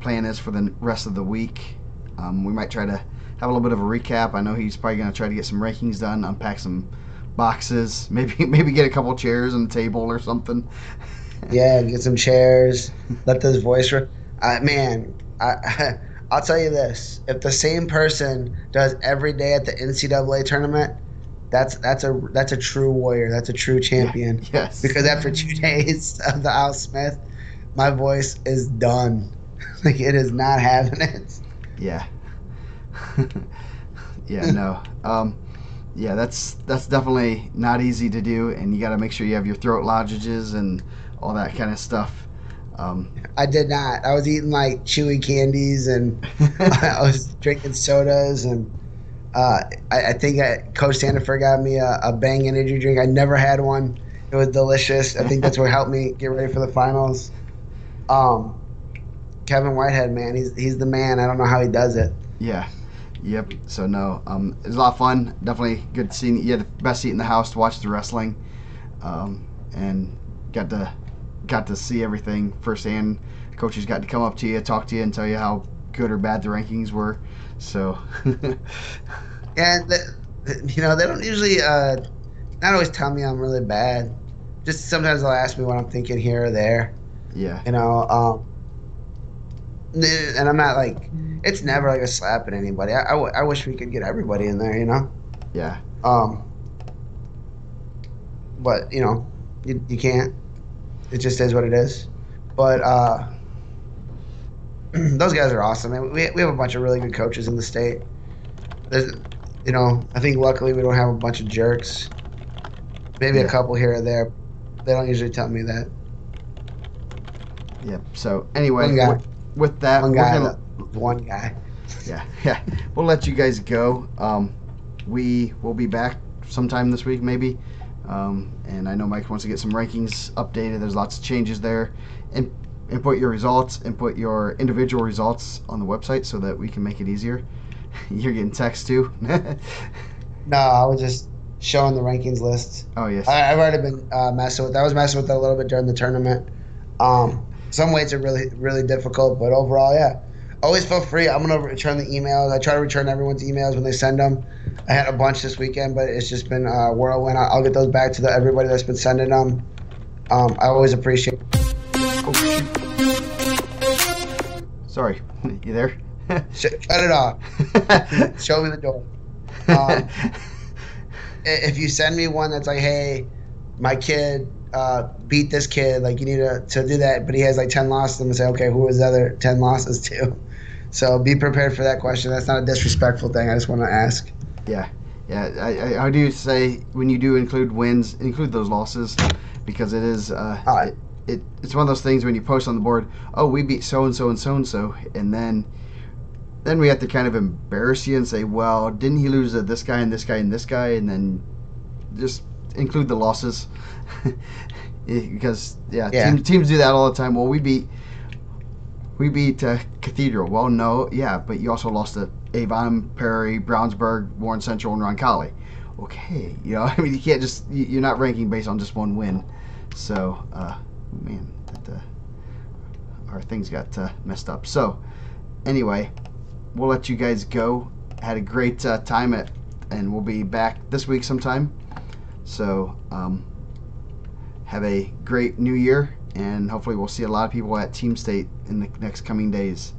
plan is for the rest of the week. We might try to have a little bit of a recap. I know he's probably going to try to get some rankings done, unpack some boxes, maybe get a couple chairs and a table or something. Yeah, get some chairs. Let this voice. Man, I'll tell you this: if the same person does every day at the NCAA tournament, that's a true warrior. That's a true Yeah. champion. Yes. Because after 2 days of the Al Smith, my voice is done. Like it is not having it. Yeah. Yeah. No. Yeah. That's definitely not easy to do, and you got to make sure you have your throat lozenges and all that kind of stuff. Um, I did not. I was eating like chewy candies and I was drinking sodas and I think Coach Sandifer got me a Bang energy drink. I never had one. It was delicious. I think that's what helped me get ready for the finals. Um, Kevin Whitehead, man, he's the man. I don't know how he does it. yeah. Yep. So no, it was a lot of fun. Definitely good seeing you. Had the best seat in the house to watch the wrestling, and got to see everything firsthand. Coaches got to come up to you, talk to you, and tell you how good or bad the rankings were. So And they don't usually not always tell me I'm really bad. Just sometimes they'll ask me what I'm thinking here or there. yeah, You know, and I'm not like it's never like a slap at anybody. I wish we could get everybody in there. yeah, Um, but you can't. It just is what it is. But those guys are awesome. And we have a bunch of really good coaches in the state. There's, I think luckily we don't have a bunch of jerks. Maybe a yeah, couple here or there. They don't usually tell me that. yep. So anyway, One guy, with that, one we're guy, gonna one guy. yeah, yeah. We'll let you guys go. We will be back sometime this week, maybe. And I know Mike wants to get some rankings updated. There's lots of changes there. And input your results, input your individual results on the website so that we can make it easier. You're getting text too. No, I was just showing the rankings list. Oh yes. I've already been messing with. I was messing with it a little bit during the tournament. Some weights are really, really difficult, but overall, yeah. Always feel free. I'm gonna return the emails. I try to return everyone's emails when they send them. I had a bunch this weekend, but it's just been a whirlwind. I'll get those back to everybody that's been sending them. I always appreciate. Oh, sorry. You there? Cut it off. Show me the door. If you send me one that's like, hey, my kid beat this kid, like you need to do that, but he has like 10 losses, I'm gonna say, okay, who was the other 10 losses to? So be prepared for that question. That's not a disrespectful thing. I just want to ask. Yeah, yeah. I do say when you do include wins, include those losses, because it is it's one of those things when you post on the board. Oh, we beat so and so and so and so, and then we have to kind of embarrass you and say, well, didn't he lose to this guy and this guy and this guy, and then just include the losses because teams do that all the time. Well, we beat Cathedral. Well, no, yeah, but you also lost to Avon, Perry, Brownsburg, Warren Central, and Roncalli. Okay, I mean, you can't just you're not ranking based on just one win. So, man, our things got messed up. So, anyway, we'll let you guys go. Had a great time and we'll be back this week sometime. So, have a great new year, and hopefully we'll see a lot of people at Team State in the next coming days.